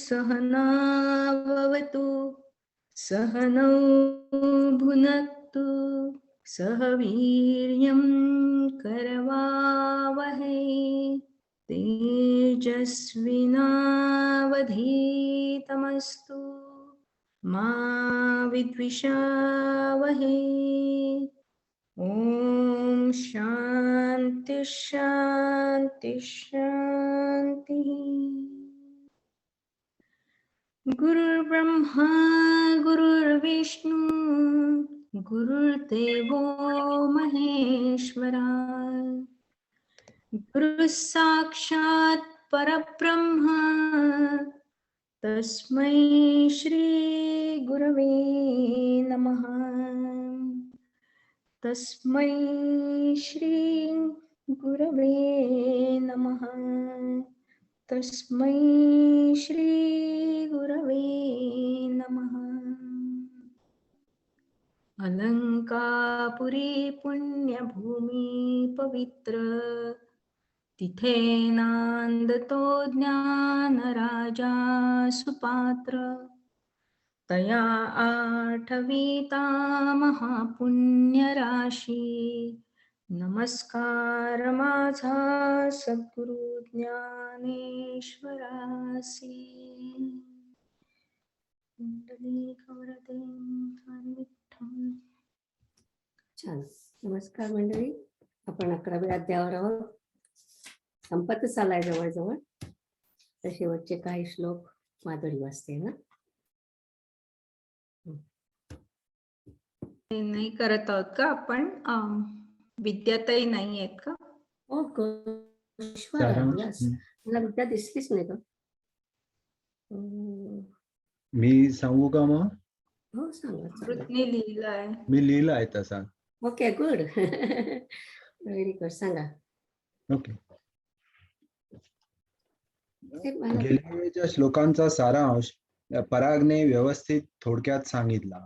सहना भवतु सहनौ भुनक्तु सह वीर्यं करवावहै तेजस्विनावधीतमस्तु मा विद्विषावहै। ओम शांति शांति शांति। गुरुर्ब्रह्मा गुरुर्विष्णु गुरुर्देवो महेश्वरा गुरु साक्षात् परब्रह्म तस्मै श्री गुरवे नमः। तस्मै श्री गुरवे नमः। तस्मै श्री गुरवे नमः। अलंकापुरी पुण्यभूमी पवित्र तिथे नांदतो ज्ञान राजा सुपात्र तया आठवीता महापुण्य राशी नमस्कार माझा सद्गुरु ज्ञानेश्वरासी। छान. नमस्कार मंडळी, आपण 11व्या अध्यायावर आहोत. संपतच आलाय जवळजवळ. तर शेवटचे काही श्लोक माधुरी वाचते ना. नाही करत आहोत का आपण? विद्याताई नाही आहेत का? हो, मला विद्या दिसलीच नाही का? मी सांगू का मग? हो सांगा. लिहिलाय. मी लिहिला आहे तसा. Okay, good. Very good. सांगा. ओके. गेल्या श्लोकांचा सारांश परागने व्यवस्थित थोडक्यात सांगितला.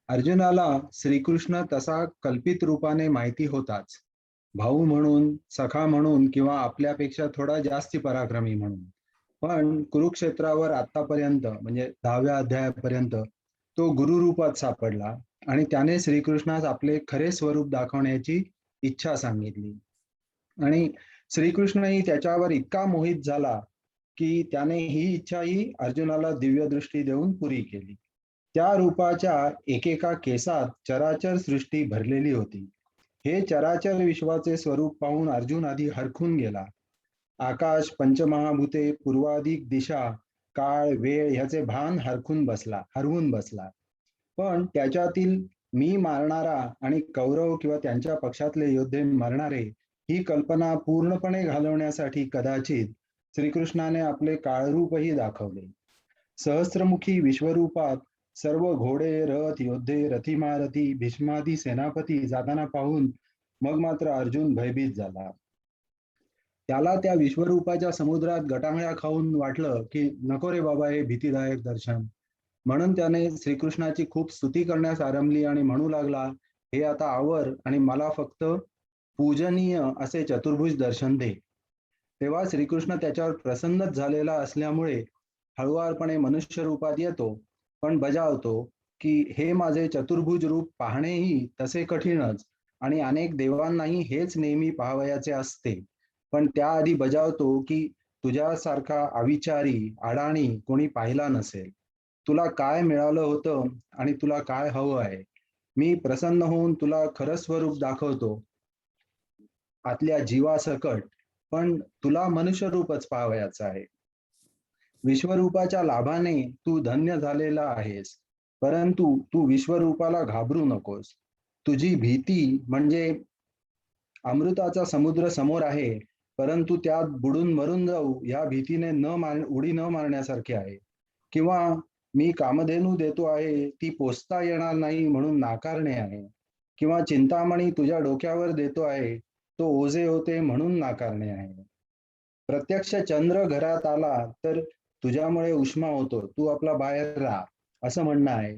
अर्जुनाला श्रीकृष्ण तसा कल्पित रूपाने माहिती होताच, भाऊ म्हणून, सखा म्हणून किंवा आपल्यापेक्षा थोडा जास्ती पराक्रमी म्हणून. पण कुरुक्षेत्रावर आतापर्यंत म्हणजे 10व्या अध्यायापर्यंत तो गुरुरूपात सापडला आणि त्याने श्रीकृष्णास आपले खरे स्वरूप दाखवण्याची इच्छा सांगितली. आणि श्रीकृष्णही त्याच्यावर इतका मोहित झाला की त्याने ही इच्छाही अर्जुनाला दिव्य दृष्टी देऊन पुरी केली. त्या रूपाच्या एकेका केसात चराचर सृष्टी भरलेली होती. हे चराचर विश्वाचे स्वरूप पाहून अर्जुन आधी हरखून गेला. आकाश, पंचमहाभूते, पूर्वाधिक दिशा, काळ, वेळ ह्याचे भान हरवून बसला. पण त्याच्यातील मी मारणारा आणि कौरव किंवा त्यांच्या पक्षातले योद्धे मरणारे ही कल्पना पूर्णपणे घालवण्यासाठी कदाचित श्रीकृष्णाने आपले काळरूपही दाखवले. सहस्त्रमुखी विश्वरूपात सर्व घोडे, रथ, योद्धे, रथीमारथी, भीष्मादी सेनापती जाताना पाहून मग मात्र अर्जुन भयभीत झाला. त्याला त्या विश्वरूपाच्या समुद्रात गटांगळ्या खाऊन वाटलं की नको रे बाबा हे भीतीदायक दर्शन. म्हणून त्याने श्रीकृष्णाची खूप स्तुती करण्यास आरंभली आणि म्हणू लागला, हे आता आवर आणि मला फक्त पूजनीय असे चतुर्भुज दर्शन दे. तेव्हा श्रीकृष्ण त्याच्यावर प्रसन्नच झालेला असल्यामुळे हळुवारपणे मनुष्य रूपात येतो, पण बजावतो की हे माझे चतुर्भुज रूप पाहणेही तसे कठीणच आणि अनेक देवांनाही हेच नेहमी पाहावयाचे असते. पण त्याआधी बजावतो की तुझ्यासारखा अविचारी, अडाणी कोणी पाहिला नसेल. तुला काय मिळालं होतं आणि तुला काय हवं आहे मी प्रसन्न होऊन तुला खरं स्वरूप दाखवतो आतल्या जीवासकट, पण तुला मनुष्य रूपच पाहावयाचं आहे. विश्वरूपाच्या लाभाने तू धन्य झालेला आहेस, परंतु तू विश्वरूपाला घाबरू नकोस. तुझी भीती म्हणजे अमृताचा समुद्र समोर आहे, परंतु त्यात बुडून मरून जाऊ या भीतीने उडी न मारण्यासारखी आहे. किंवा मी कामधेनू देतो आहे, ती पोसता येणार नाही म्हणून नाकारणे आहे. किंवा चिंतामणी तुझ्या डोक्यावर देतो आहे, तो ओझे होते म्हणून नाकारणे आहे. प्रत्यक्ष चंद्र घरात आला तर तुझ्यामुळे उष्मा होतो, तू आपला बाहेर राहा, असं म्हणणं आहे.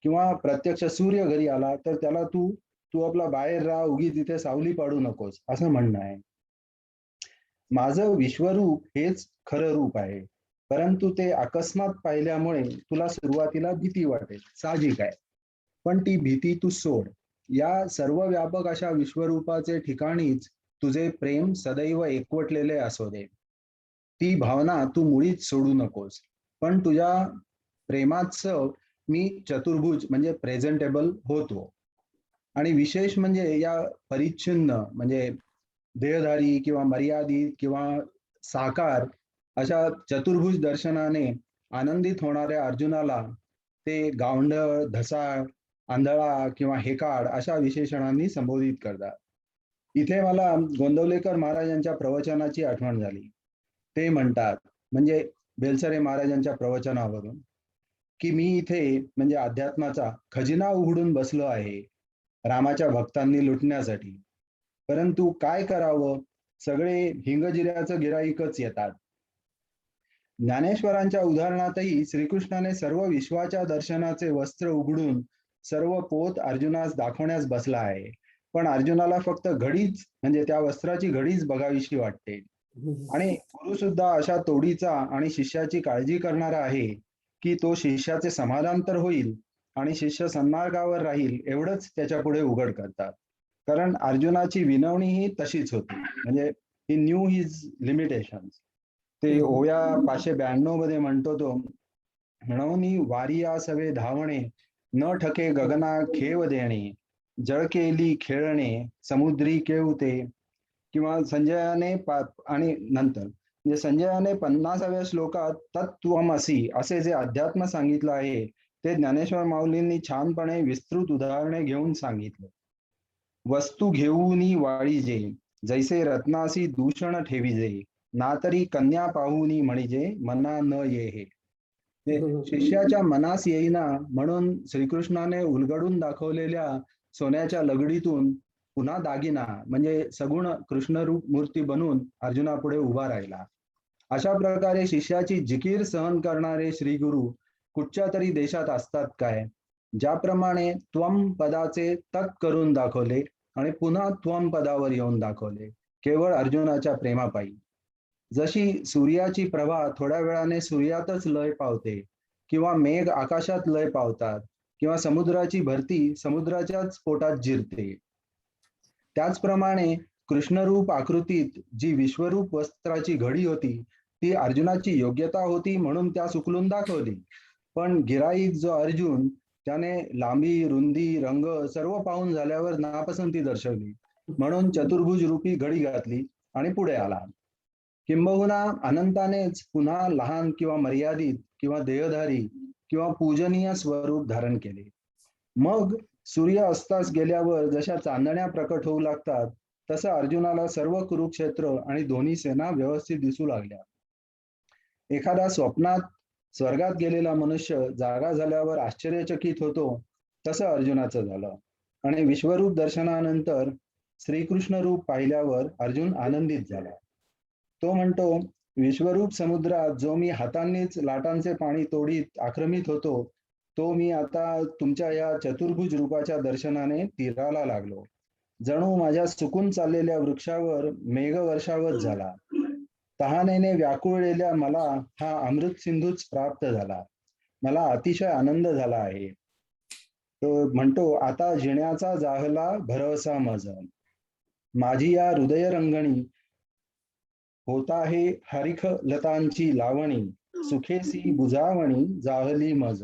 किंवा प्रत्यक्ष सूर्य घरी आला तर त्याला तू तू आपला बाहेर राहा, उगीच तिथे सावली पाडू नकोस, असं म्हणणं आहे. माझं विश्वरूप हेच खरं रूप आहे, परंतु ते अकस्मात पाहिल्यामुळे तुला सुरुवातीला भीती वाटेल, साहजिक आहे. पण ती भीती तू सोड. या सर्व व्यापक अशा विश्वरूपाचे ठिकाणीच तुझे प्रेम सदैव एकवटलेले असू दे. ती भावना तू मुळीच सोडू नकोस. पण तुझ्या प्रेमाचं मी चतुर्भुज म्हणजे प्रेझेंटेबल होतो. आणि विशेष म्हणजे या परिच्छिन्न म्हणजे देहधारी किंवा मर्यादित किंवा साकार अशा चतुर्भुज दर्शनाने आनंदित होणाऱ्या अर्जुनाला ते गावंढळ, ढसाळ, आंधळा किंवा हेकाड अशा विशेषणांनी संबोधित करतात. इथे मला गोंदवलेकर महाराजांच्या प्रवचनाची आठवण झाली. ते म्हणतात म्हणजे बेलसरे महाराजांच्या प्रवचनावरून की मी इथे म्हणजे अध्यात्माचा खजिना उघडून बसलो आहे रामाच्या भक्तांनी लुटण्यासाठी, परंतु काय करावं, सगळे हिंगजिऱ्याचं गिराईकच येतात. ज्ञानेश्वरांच्या उदाहरणातही श्रीकृष्णाने सर्व विश्वाच्या दर्शनाचे वस्त्र उघडून सर्व पोत अर्जुनास दाखवण्यास बसला आहे, पण अर्जुनाला फक्त घडीच म्हणजे त्या वस्त्राची घडीच बघावीशी वाटते. आणि गुरु सुद्धा अशा तोडीचा आणि शिष्याची काळजी करणारा आहे की तो शिष्याचे समाधान तर होईल आणि शिष्य सन्मार्गावर राहील एवढंच त्याच्या पुढे उघड करतात. कारण अर्जुनाची विनवणी ही तशीच होती, म्हणजे ही न्यू हिज लिमिटेशन. ते ओव्या 592 मध्ये म्हणतो तो, म्हणून वारिया सवे धावणे, न ठके गगना खेव देणे, जळ केली खेळणे समुद्री केवते. किंवा संजयाने आणि नंतर म्हणजे संजयाने 50व्या श्लोकात तत्त्वमसी असे जे अध्यात्म सांगितलं आहे ते ज्ञानेश्वर माऊलींनी छानपणे विस्तृत उदाहरणे घेऊन सांगितले. वस्तू घेऊनी वाळीजे, जैसे रत्नासी दूषण ठेविजे, ना तरी कन्या पाहुनी म्हणजे मना न ये हे. शिष्याच्या मनास येईना म्हणून श्रीकृष्णाने उलगडून दाखवलेल्या सोन्याच्या लगडीतून पुन्हा दागिना म्हणजे सगुण कृष्णरूप मूर्ती बनून अर्जुनापुढे उभा राहिला. अशा प्रकारे शिष्याची जिकीर सहन करणारे श्री गुरु कुठच्या तरी देशात असतात काय, ज्याप्रमाणे त्वम पदाचे तत् करून दाखवले आणि पुन्हा त्वम पदावर येऊन दाखवले केवळ अर्जुनाच्या प्रेमापायी. जशी सूर्याची प्रभा थोड्या वेळाने सूर्यातच लय पावते, किंवा मेघ आकाशात लय पावतात, किंवा समुद्राची भरती समुद्राच्याच पोटात जिरते, त्याचप्रमाणे कृष्णरूप आकृतीत जी विश्वरूप वस्त्राची घडी होती ती अर्जुनाची योग्यता होती म्हणून त्या उकलून दाखवली. पण गिराईक जो अर्जुन त्याने लांबी, रुंदी, रंग सर्व पाहून झाल्यावर नापसंती दर्शवली, म्हणून चतुर्भुज रूपी घडी घातली आणि पुढे आला. किंबहुना अनंतानेच पुन्हा लहान किंवा मर्यादित किंवा देहधारी किंवा पूजनीय स्वरूप धारण केले. मग सूर्य अस्तास गेल्यावर जशा चांदण्या प्रकट होऊ लागतात तसं अर्जुनाला सर्व कुरुक्षेत्र आणि दोन्ही सेना व्यवस्थित दिसू लागल्या. एखादा स्वप्नात स्वर्गात गेलेला मनुष्य जागा झाल्यावर आश्चर्यचकित होतो तसं अर्जुनाचं झालं. आणि विश्वरूप दर्शनानंतर श्रीकृष्ण रूप पाहिल्यावर अर्जुन आनंदित झाला. तो म्हणतो, विश्वरूप समुद्रात जो मी हातांनीच लाटांचे पाणी तोडीत आक्रमित होतो, तो मी आता तुमच्या या चतुर्भुज रूपाच्या दर्शनाने तीराला लागलो. जणू माझ्या सुकून चाललेल्या वृक्षावर मेघवर्षावत झाला. तहानेने व्याकुळलेल्या मला हा अमृत सिंधूच प्राप्त झाला. मला अतिशय आनंद झाला आहे. तो म्हणतो, आता जिण्याचा जाहला भरवसा मज, माझी या हृदय रंगणी होत आहे हरिख लतांची लावणी, सुखेसी बुजावणी जाहली मज.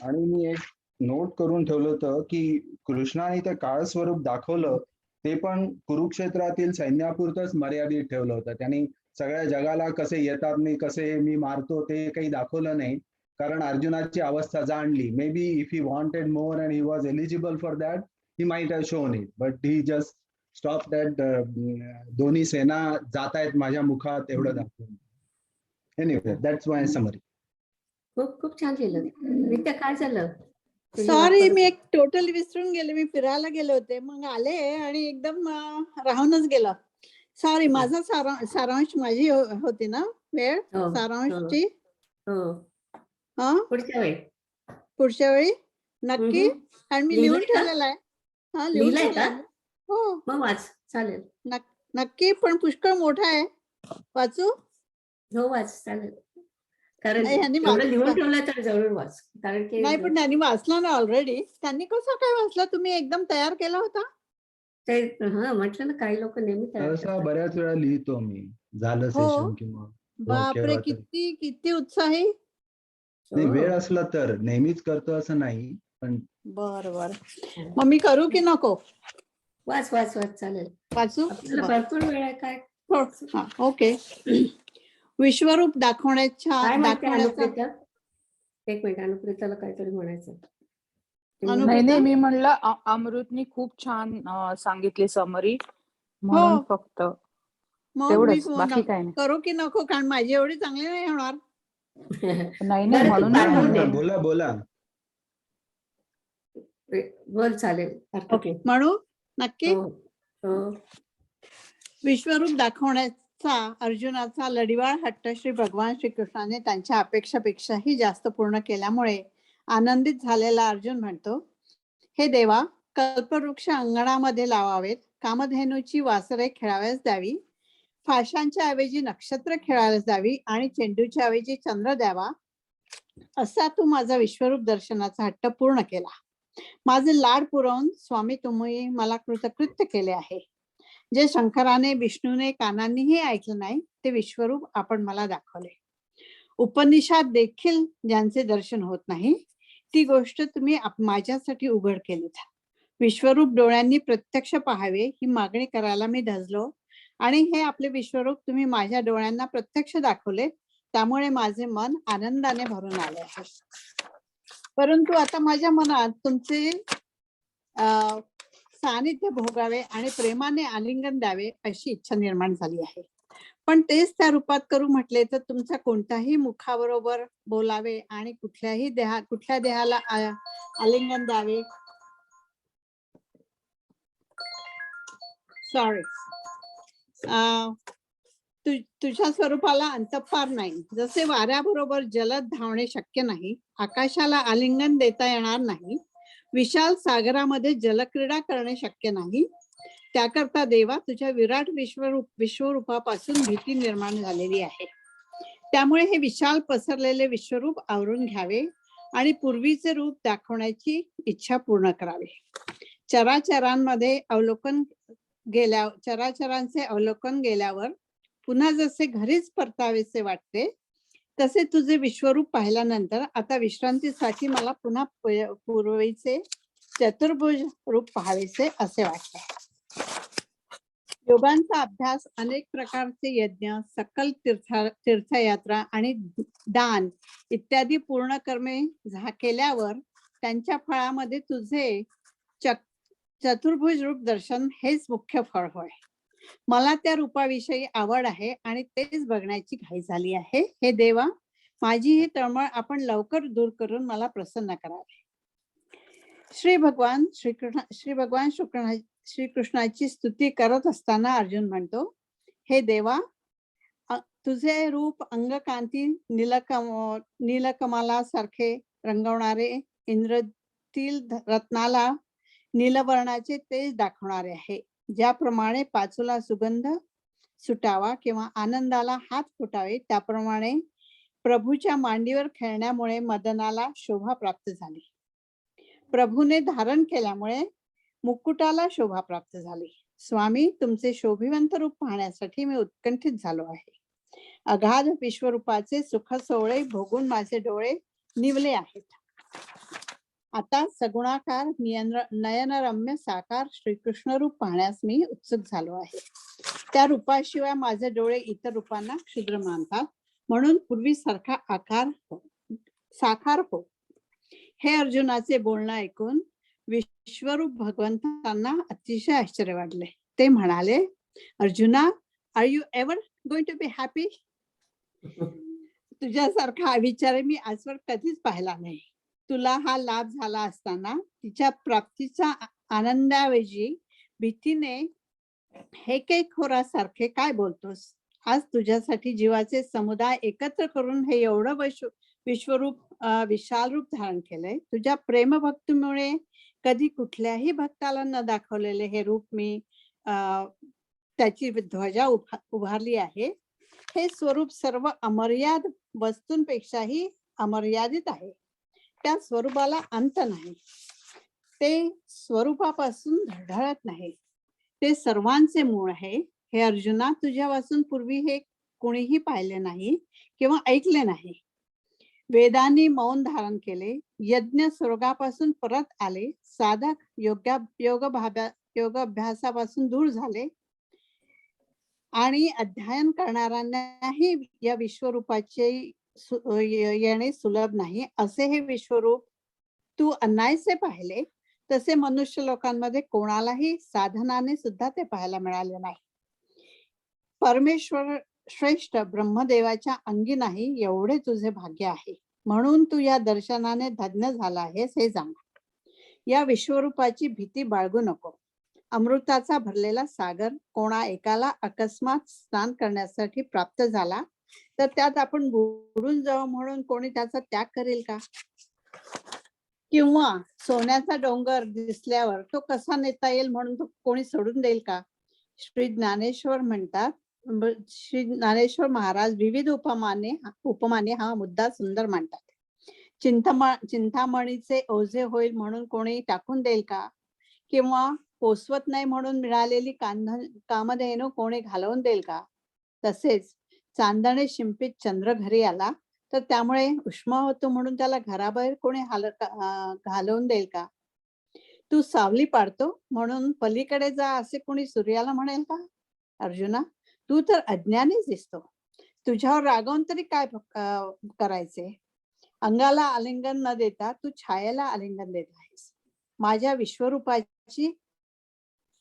आणि मी एक नोट करून ठेवलं होतं की कृष्णाने ते काळ स्वरूप दाखवलं ते पण कुरुक्षेत्रातील सैन्यापुरतच मर्यादित ठेवलं होतं. त्यांनी सगळ्या जगाला कसे येतात मी कसे मी मारतो ते काही दाखवलं नाही. कारण अर्जुनाची अवस्था जाणली. Maybe if he wanted more and he was eligible for that he might have shown it but he just stop that दोन्ही सेना जात आहेत माझ्या मुखात एवढं दाखवून. Anyway that's my summary. खूप खूप छान लिहिलं. नित्या काय झालं? तुझी सॉरी, वाट मी एक टोटली विसरून गेले. मी फिरायला गेले होते, मग आले आणि एकदम राहूनच गेलं. सॉरी, माझा सारांश माझी होती ना वेळ हो, हो, सारांशची. हो. हा, पुढच्या वेळी पुढच्या वेळी नक्की. आणि मी लिहून लिहिलंय का? ठेवलेला आहे. हा, लिहून लिहिलंय का? ठेवलेला आहे. हो, मग वाच, चालेल. नक्की, पण पुष्कळ मोठा आहे. वाचू? हो, वाच, चालेल. कारण नाही, ह्यांनी एवढं लिहून ठेवलं तर जरूर वाच. कारण की नाही, पण त्यांनी वाचला ना ऑलरेडी. त्यांनी कसं काय वाचला? तुम्ही एकदम तयार केला होता? ते म्हटलं ना काही लोक नेहमी तयार तसा करतात. बऱ्याच वेळा लिहितो मी झालं हो. सेशन किंवा बापरे, केव्हा तरी. किती उत्साही. नाही हो. वेळ असला तर नेहमीच करतो असं नाही पण बर. मग मी करू की नको? वाच वाच वाच, चालेल. वाचू? आपल्याला बरं. भरपूर वेळ आहे. काय हा, ओके. विश्वरूप काय म्हणते दाखवण्याचा अनुप्रिता? एक मिनिट, अनुप्रिताला काहीतरी म्हणायचं. अनुप्रिता? नाही, मी म्हणलं अमृतनी खूप छान सांगितली समरी, म्हणून हो. फक्त मग मी तेवढंच, बाकी काय नाही. करू की नको? कारण माझी एवढी चांगली नाही होणार. नाही बरं, तू म्हणून बोला पाठवून बोला दे. बोला बोला. बोल, चालेल. हरकत ओके, नाही. म्हणू नक्की. हो, हो. विश्वरूप दाखवण्याचा अर्जुनाचा लढिवाळ हट्ट श्री भगवान श्रीकृष्णाने त्यांच्या अपेक्षापेक्षाही जास्त पूर्ण केल्यामुळे आनंदित झालेला अर्जुन म्हणतो, हे देवा, कल्पवृक्ष अंगणामध्ये लावावेत, कामधेनूची वासरे खेळाव्यास द्यावी, फाशांच्या ऐवजी नक्षत्र खेळाव्यास द्यावी आणि चेंडूच्या ऐवजी चंद्र द्यावा, असा तू माझा विश्वरूप दर्शनाचा हट्ट पूर्ण केला. माझे लाड पुरवून स्वामी तुम्ही मला कृतकृत्य केले आहे. जे शंकराने विष्णूने कानांनीही ऐकलं नाही ते विश्वरूप आपण मला दाखवले. उपनिषद देखील ज्यांचे दर्शन होत नाही ती गोष्ट तुम्ही माझ्यासाठी उघड केलीत. विश्वरूप डोळ्यांनी प्रत्यक्ष पाहावे ही मागणी करायला मी धजलो आणि हे आपले विश्वरूप तुम्ही माझ्या डोळ्यांना प्रत्यक्ष दाखवले, त्यामुळे माझे मन आनंदाने भरून आले आहे. परंतु आता माझ्या मनात तुमचे सानिध्य भोगावे आणि प्रेमाने आलिंगन द्यावे अशी इच्छा निर्माण झाली आहे. पण तेच त्या रूपात करू म्हटले तर तुमच्या कोणत्याही मुखाबरोबर बोलावे आणि कुठल्या देहाला आलिंगन द्यावे. सॉरी, तुझ्या स्वरूपाला अंतपार नाही. जसे वाऱ्याबरोबर जलद धावणे शक्य नाही, आकाशाला आलिंगन देता येणार नाही, विशाल सागरामध्ये जलक्रीडा करणे शक्य नाही, त्याकरता देवा तुझ्या विराट विश्वरूपापासून भीती निर्माण झालेली आहे. त्यामुळे हे विशाल पसरलेले विश्वरूप आवरून घ्यावे आणि पूर्वीचे रूप दाखवण्याची इच्छा पूर्ण करावी. चराचरांचे अवलोकन गेल्यावर पुन्हा जसे घरीच परतावेसे वाटते तसे तुझे विश्वरूप पाहिल्यानंतर आता विश्रांतीसाठी मला पुन्हा पूर्वीचे चतुर्भुज रूप पाहावेसे असे वाटते. योगांचा अभ्यास, अनेक प्रकारचे यज्ञ, सकल तीर्थयात्रा आणि दान इत्यादी पूर्ण कर्मे केल्यावर त्यांच्या फळामध्ये तुझे चतुर्भुज रूप दर्शन हेच मुख्य फळ होय. मला त्या रूपाविषयी आवड आहे आणि तेच बघण्याची घाई झाली आहे. हे देवा, माझी ही तळमळ आपण लवकर दूर करून मला प्रसन्न करावे. श्री भगवान श्रीकृष्णाची स्तुती करत असताना अर्जुन म्हणतो, हे देवा, तुझे रूप अंगकांती नीलकमलासारखे रंगवणारे, इंद्रतील रत्नाला नीलवर्णाचे तेज दाखवणारे आहे. ज्याप्रमाणे पाचूला सुगंध सुटावा किंवा आनंदाला हात फुटावे, त्याप्रमाणे प्रभूच्या मांडीवर खेळण्यामुळे मदनाला शोभा प्राप्त झाली. प्रभूने धारण केल्यामुळे मुकुटाला शोभा प्राप्त झाली. स्वामी, तुमचे शोभिवंत रूप पाहण्यासाठी मी उत्कंठित झालो आहे. अगाध विश्वरूपाचे सुख सोहळे भोगून माझे डोळे निवले आहेत. आता सगुणाकार नयनरम्य साकार श्रीकृष्ण रूप पाहण्यास मी उत्सुक झालो आहे. त्या रूपाशिवाय माझे डोळे इतर रूपांना क्षुद्र मानतात, म्हणून पूर्वी सारखा साकार हो. हे अर्जुनाचे बोलणं ऐकून विश्वरूप भगवंतांना अतिशय आश्चर्य वाटले. ते म्हणाले, Arjuna, are you ever going to be happy? तुझ्यासारखा विचार मी आजवर कधीच पाहिला नाही. तुला हा लाभ झाला असताना तिच्या प्राप्तीचा आनंदाऐवजी भीतीने हे काही खोरासारखे काय बोलतोस? आज तुझ्यासाठी जीवाचे समुदाय एकत्र करून हे एवढं विश्वरूप विशाल रूप धारण केलंय. तुझ्या प्रेमभक्तीमुळे कधी कुठल्याही भक्ताला न दाखवलेले हे रूप मी त्याची ध्वजा उभारली आहे. हे स्वरूप सर्व अमर्याद वस्तूंपेक्षाही अमर्यादित आहे. त्या स्वरूपाला अंत नाही. ते स्वरूपापासून ढळत नाही. ते सर्वांचे मूळ आहे. हे अर्जुना, तुझ्यापासून पूर्वी हे कोणीही पाहिले नाही किंवा ऐकले नाही. वेदांनी मौन धारण केले, यज्ञ स्वर्गापासून परत आले, साधक योग अभ्यासापासून दूर झाले आणि अध्ययन करणाऱ्यांनाही या विश्वरूपाचे येणे सुलभ नाही. असे हे विश्वरूप तू अनायसे पाहिले, तसे मनुष्य लोकांमध्ये कोणालाही साधनाने सुद्धा ते पाहायला मिळाले नाही. परमेश्वर श्रेष्ठ ब्रह्मदेवाच्या अंगी नाही एवढे तुझे भाग्य आहे. म्हणून तू या दर्शनाने धन्य झाला आहेस हे जाण. या विश्वरूपाची भीती बाळगू नको. अमृताचा भरलेला सागर कोणा एकाला अकस्मात स्नान करण्यासाठी प्राप्त झाला तर त्यात आपण बुडून जाऊ म्हणून कोणी त्याचा त्याग करेल का? किंवा सोन्याचा डोंगर दिसल्यावर तो कसा नेता येईल म्हणून तो कोणी सोडून देईल का? श्री ज्ञानेश्वर म्हणतात, श्री ज्ञानेश्वर महाराज विविध उपमाने हा मुद्दा सुंदर मांडतात. चिंतामणीचे ओझे होईल म्हणून कोणी टाकून देईल का? किंवा पोसवत नाही म्हणून मिळालेली कामधेनू कोणी घालवून देईल का? तसेच चांदणे शिंपीत चंद्र घरी आला तर त्यामुळे उष्मा होतो म्हणून त्याला घराबाहेर कोणी घालवून देईल का? तू सावली पाडतो म्हणून पलीकडे जा असे कोणी सूर्याला म्हणेल का? अर्जुना, तू तर अज्ञानीच दिसतो. तुझ्यावर रागवून तरी काय करायचे? अंगाला आलिंगन न देता तू छायेला आलिंगन देत आहेस. माझ्या विश्वरूपाची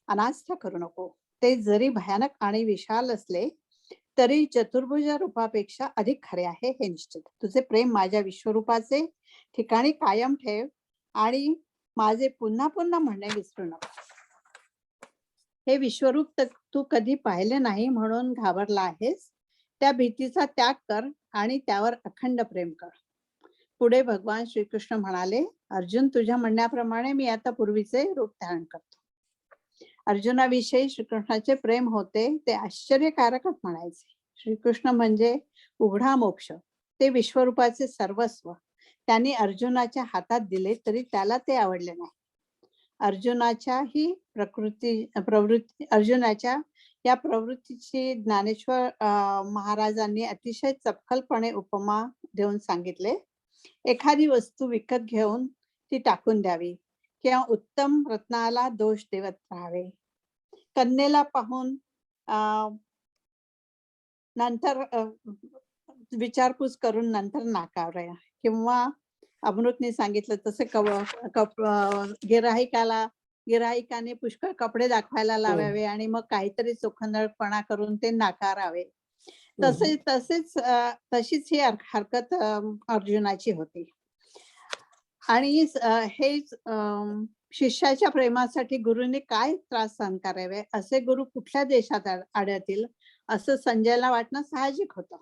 अनास्था करू नको. ते जरी भयानक आणि विशाल असले तरी चतुर्भुज रूपापेक्षा अधिक खरे आहे हे निश्चित. तुझे प्रेम माझ्या विश्वरूपाचे ठिकाणी कायम ठेव आणि माझे पुन्हा पुन्हा म्हणणे विसरू नको. हे विश्वरूप तू कधी पाहिले नाही म्हणून घाबरला आहेस. त्या भीतीचा त्याग कर आणि त्यावर अखंड प्रेम कर. पुढे भगवान श्रीकृष्ण म्हणाले, अर्जुन, तुझ्या म्हणण्याप्रमाणे मी आता पूर्वीचे रूप धारण करतो. अर्जुनाविषयी श्रीकृष्णाचे प्रेम होते ते आश्चर्यकारकच म्हणायचे. श्रीकृष्ण म्हणजे उघडा मोक्ष. ते विश्वरूपाचे सर्वस्व त्यांनी अर्जुनाच्या हातात दिले तरी त्याला ते आवडले नाही. अर्जुनाच्या या प्रवृत्तीची ज्ञानेश्वर महाराजांनी अतिशय चपखलपणे उपमा देऊन सांगितले. एखादी वस्तू विकत घेऊन ती टाकून द्यावी किंवा उत्तम रत्नाला दोष देवत राहावे. कन्येला पाहून नंतर विचारपूस करून नंतर नाकारावे किंवा अमृतने सांगितलं तसे गिराहिकाने पुष्कळ कपडे दाखवायला लावावे आणि मग काहीतरी चोखंदळपणा करून ते नाकारावे. तशीच ही हरकत अर्जुनाची होती. आणि हेच शिष्याच्या प्रेमासाठी गुरुने काय त्रास सहन करावे, असे गुरु कुठल्या देशात आढळतील असं संजयला वाटणं साहजिक होतं.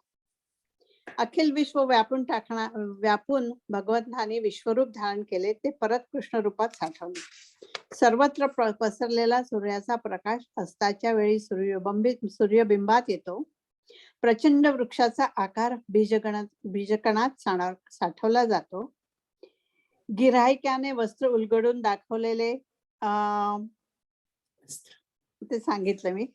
अखिल विश्व व्यापून भगवंताने विश्वरूप धारण केले. ते परत कृष्ण रूपात साठवले. सर्वत्र पसरलेला सूर्याचा प्रकाश अस्ताच्या वेळी सूर्यबिंबात येतो. प्रचंड वृक्षाचा आकार बीजकणात साठवला जातो. गिराहिकाने वस्त्र उलगडून दाखवलेले ते सांगितलं मी.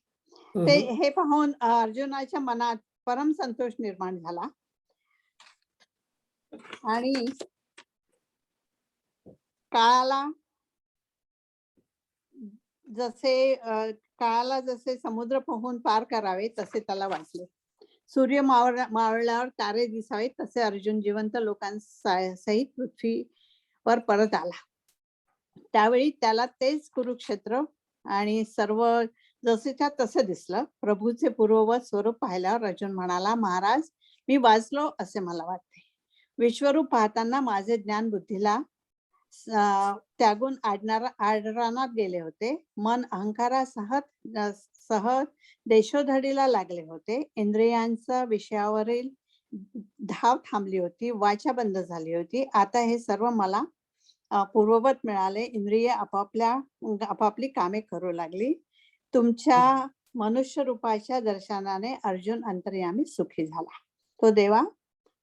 ते हे पाहून अर्जुनाच्या मनात परम संतोष निर्माण झाला आणि काळाला जसे समुद्र पोहून पार करावे तसे त्याला वाटले. सूर्य मावळल्यावर तारे दिसावे तसे अर्जुन जिवंत लोकांसहित पृथ्वीवर परत आला. त्यावेळी त्याला तेच कुरुक्षेत्र आणि सर्व जसेच्या तसं दिसलं. प्रभूचे पूर्ववत स्वरूप पाहिल्यावर अर्जुन म्हणाला, महाराज, मी वाचलो असे मला वाटते. विश्वरूप पाहताना माझे ज्ञान बुद्धीला त्यागून आडरानात गेले होते. मन अहंकारासह देशोधडीला लागले होते. इंद्रियांचा विषयावरील धाव थांबली होती. वाचा बंद झाली होती. आता हे सर्व मला पूर्ववत मिळाले. इंद्रिय आपापली कामे करू लागली. तुमच्या मनुष्य रूपाच्या दर्शनाने अर्जुन अंतर्यामी सुखी झाला. तो देवा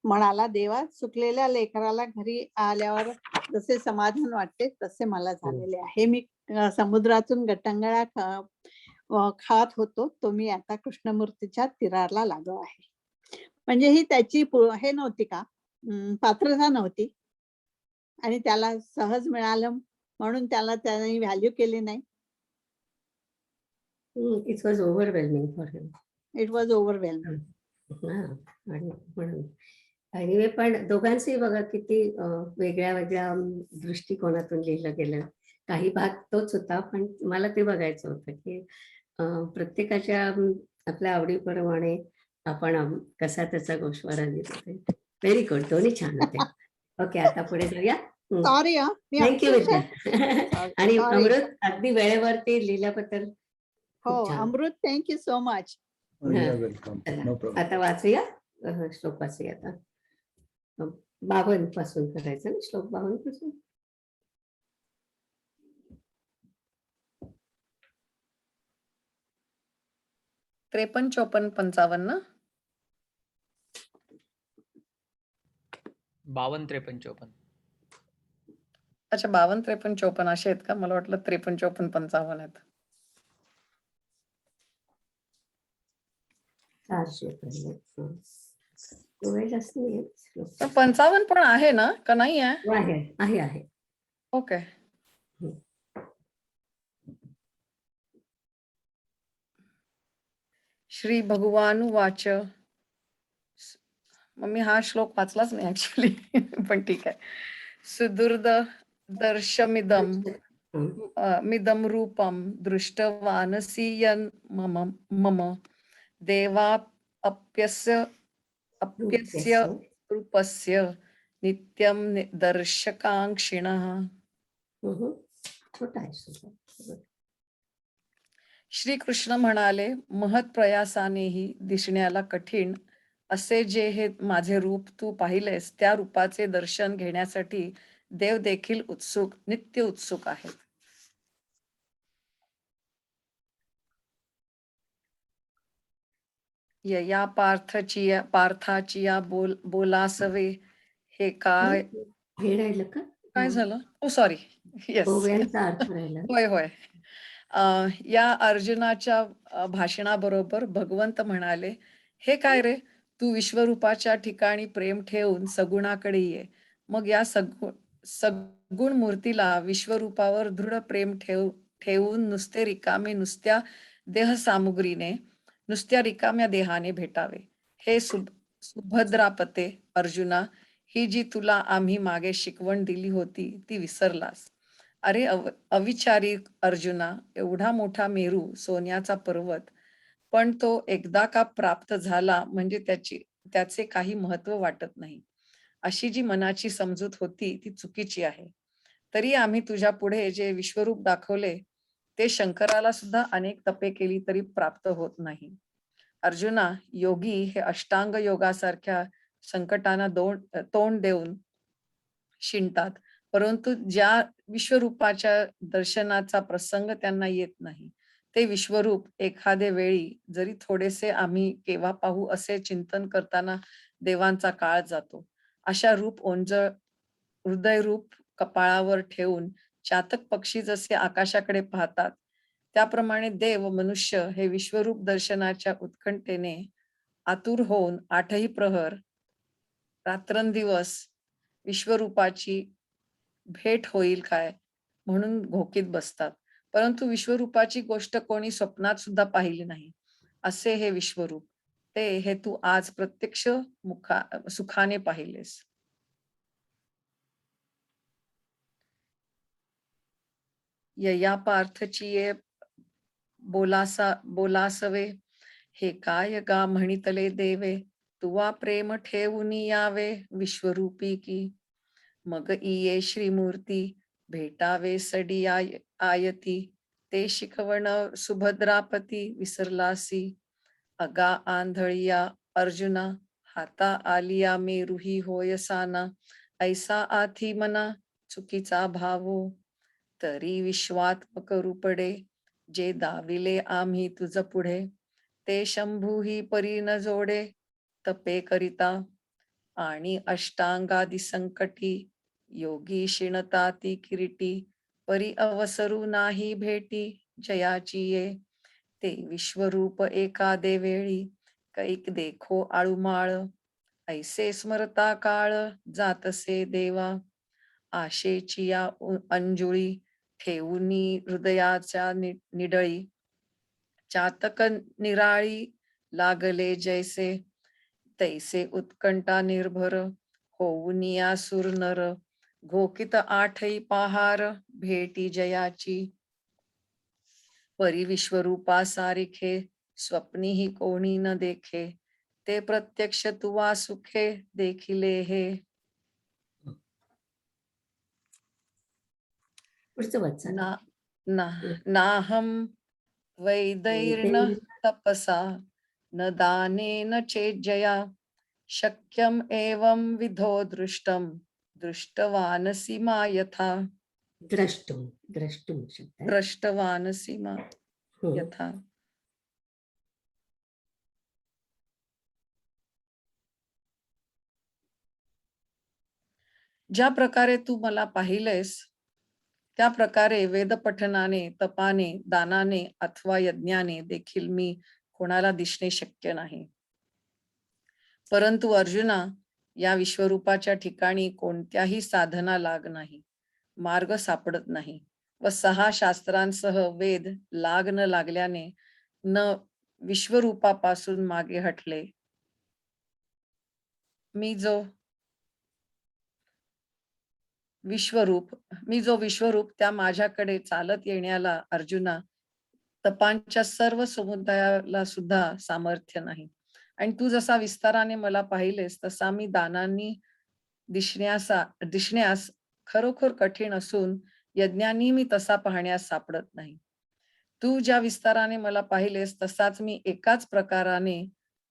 म्हणाला, देवा, चुकलेल्या लेकराला घरी आल्यावर जसे समाधान वाटते तसे मला झालेले आहे. मी समुद्रातून गटंगळ्या खात होतो, तो मी आता कृष्णमूर्तीच्या तीराला लागलो आहे. म्हणजे ही त्याची हे नव्हती का, पात्रता नव्हती, आणि त्याला सहज मिळालं म्हणून त्याने व्हॅल्यू केली नाही. It was overwhelming for him. It was overwhelming. आणि म्हणून आणि पण दोघांचंही बघा किती वेगळ्या वेगळ्या दृष्टिकोनातून लिहिलं गेलं. काही भाग तोच होता, पण मला ते बघायचं होतं की प्रत्येकाच्या आपल्या आवडीप्रमाणे आपण कसा त्याचा गोषवारा लिहित होते. व्हेरी गुड, दोन्ही छान होते. ओके, आता पुढे जाऊया. सॉरी, थँक्यू विद्या. आणि अमृत, अगदी वेळेवरती लिहिल्याबद्दल हो, अमृत, थँक्यू सो मच. आता वाचूया श्लोक. वाचूया आता 52 पासून करायचं ना, श्लोक 52 पासून. त्रेपन्न, 54, 55. 52, 53, 54. अच्छा, 52, 53, 54 असे आहेत का? मला वाटलं 53, 54, 55 आहेत. 4 श्लोक आहेत. 55 पण आहे ना, का नाही आहे? आहे. ओके. श्री भगवान वाच. मग मी हा श्लोक वाचलाच नाही ऍक्च्युली, पण ठीक आहे. सुदुर्द दर्शमिदम मिदम रूपम दृष्टवानसीयन मम देवा अप्यस्य रूपस्य नित्यम दर्शकांक्षिणः. श्री कृष्ण म्हणाले, महत् प्रयासानेही दिसण्याला कठीण असे जे हे माझे रूप तू पाहिलेस, त्या रूपाचे दर्शन घेण्यासाठी देव देखील नित्य उत्सुक आहेत. या पार्थाची या बोलासवे हे काय राहिलं का? काय झालं? ओ सॉरी, येस, होय. या अर्जुनाच्या भाषणाबरोबर भगवंत म्हणाले, हे काय रे, तू विश्वरूपाच्या ठिकाणी प्रेम ठेवून सगुणाकडे ये. मग या सगुण मूर्तीला विश्वरूपावर दृढ प्रेम ठेवून नुसत्या देहसामुग्रीने, नुसत्या रिकाम्या देहाने भेटावे. हे सुभद्रापते अर्जुना, ही जी तुला आम्ही मागे शिकवण दिली होती ती विसरलास. अरे अविचारी अर्जुना, एवढा मोठा मेरू, सोन्याचा पर्वत, पण तो एकदा का प्राप्त झाला म्हणजे त्याचे काही महत्व वाटत नाही. अशी जी मनाची समजूत होती ती चुकीची आहे. तरी आम्ही तुझ्या पुढे जे विश्वरूप दाखवले ते शंकराला सुद्धा अनेक तपे केली तरी प्राप्त होत नाही. अर्जुना, योगी हे अष्टांग योगासारख्या संकटांना तोंड देऊन शिणतात, परंतु ज्या विश्वरूपाच्या दर्शनाचा प्रसंग त्यांना येत नाही, ते विश्वरूप एखादे वेळी जरी थोडेसे आम्ही केव्हा पाहू असे चिंतन करताना देवांचा काळ जातो. अशा रूप ओंजळ हृदयरूप कपाळावर ठेवून चातक पक्षी जसे आकाशाकडे पाहतात, त्याप्रमाणे देव मनुष्य हे विश्वरूप दर्शनाच्या उत्कंठेने आतुर होऊन 8ही प्रहर रात्रंदिवस विश्वरूपाची भेट होईल काय म्हणून घोकीत बसतात. परंतु विश्वरूपाची गोष्ट कोणी स्वप्नात सुद्धा पाहिली नाही. असे हे विश्वरूप हे तू आज प्रत्यक्ष सुखाने पाहिलेस. यया पार्थची ये बोलासवे, हे काय गा म्हणितले देवे, तुवा प्रेम ठेवून यावे विश्वरूपी की. मग इये श्रीमूर्ती, भेटावे सडी आयती, ते शिकवण सुभद्रापती विसरलासी. अगा आंधळिया अर्जुना, हाता आलिया मेरुही होयसाना, ऐसा आथी मना चुकीचा भावो. तरी विश्वात्मक रूपडे, जे दाविले आम्ही तुझ पुढे, ते शंभूही परी न जोडे तपे करिता. आणि अष्टांगादि संकटी, योगी शिणता ती किरीटी, परी अवसरू नाही भेटी जयाची ये. ते विश्वरूप एका देवेळी, कैक देखो आळुमाळ, ऐसे स्मरता काळ जातसे देवा. आशेची या अंजुळी, ठेवूनी हृदयाच्या निडळी, चातक निराळी लागले जैसे, तैसे उत्कंठा निर्भर, होऊनिया सुर नर, घोकित आठई पहार भेटी जयाची. परी विश्वरूपा सारिखे, स्वप्नीही कोणी न देखे, ते प्रत्यक्ष तुवा सुखे देखिले हे. नाहम वैदैर्न तपसा, न दानेन चेज्जया, शक्यम एवं विधो दृष्टम, दृष्टवानसि मा यथा. द्रष्टवानसि मा यथा. ज्या प्रकारे तू मला पाहिलेस, त्या प्रकारे वेद पठनाने, तपाने, दानाने अथवा यज्ञाने देखील मी कोणाला दिसणे शक्य नाही. परंतु अर्जुना, या विश्वरूपाच्या ठिकाणी कोणत्याही साधना लाग नाही, मार्ग सापडत नाही, व 6 शास्त्रांसह वेद लाग न लागल्याने न विश्वरूपापासून मागे हटले. मी जो विश्वरूप त्या माझ्याकडे चालत येण्याला अर्जुना, तपांच्या सर्व समुदायाला सुद्धा सामर्थ्य नाही. आणि तू जसा विस्ताराने मला पाहिलेस तसा मी दानांनी दिसण्यास खरोखर कठीण असून यज्ञांनी मी तसा पाहण्यास सापडत नाही. तू ज्या विस्ताराने मला पाहिलेस तसाच मी एकाच प्रकाराने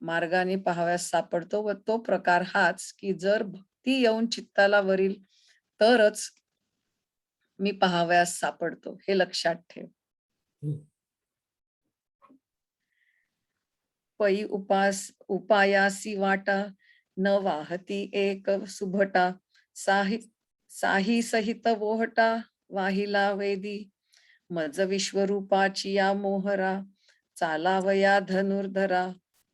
मार्गाने पाहाव्यास सापडतो, व तो प्रकार हाच की जर भक्ती येऊन चित्ताला वरील तरच मी पाहाव्यास सापडतो, हे लक्षात ठेव. पै उपायासी वाटा, न वाहती एक सुभटा, साही सहित वोहटा वाहिला वेदी. मज विश्वरूपाची या मोहरा, चालावया धनुर्धरा,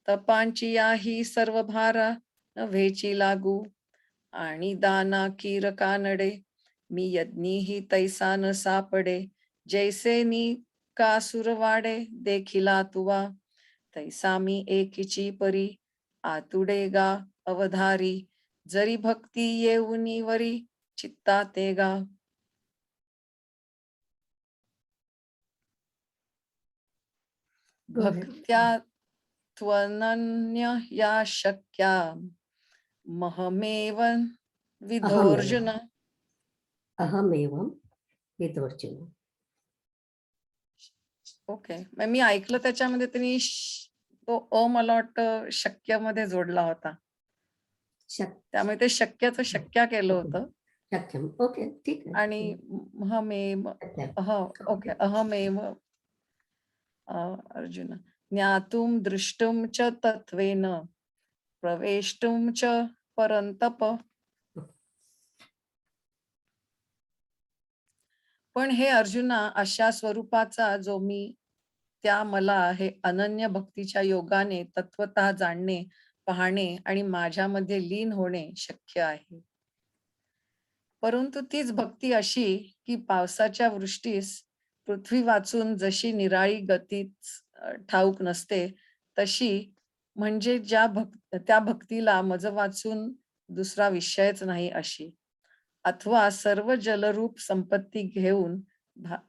तपांची या ही सर्व भारा नव्हेची लागू. आणि दाना कीरका नडे, मी यज्ञी ही तैसा न सापडे, जैसे नी कासुर वाडे देखिला तुवा. तैसा मी एकीची परी, आतुडे गा अवधारी, जरी भक्ती येऊनी वरी चित्ता ते गा. भक्त्या त्वनन्य या शक्या, महमेव विधोर्जुन. अहमेवं विधोर्जुन. ओके, मी ऐकलं त्याच्यामध्ये त्यांनी तो मला वाटतं शक्य मध्ये जोडला होता, त्यामुळे ते शक्यच शक्य केलं होतं. ओके, ठीक आहे. आणि ओके, अहमेव अर्जुन ज्ञातुम दृष्टुम च तत्वेन, प्रवेष्टुम च परंतप. पण हे अर्जुना, अशा स्वरूपाचा जो मी, त्या मला हे अनन्य भक्तीच्या योगाने तत्वतः जाणणे, पाहणे आणि माझ्यामध्ये लीन होणे शक्य आहे. परंतु तीच भक्ती अशी की पावसाच्या वृष्टीस पृथ्वी वाचून जशी निराळी गतीच ठाऊक नसते, तशी म्हणजे त्या भक्तीला मज वाचून दुसरा विषयच नाही अशी. अथवा सर्व जलरूप संपत्ती घेऊन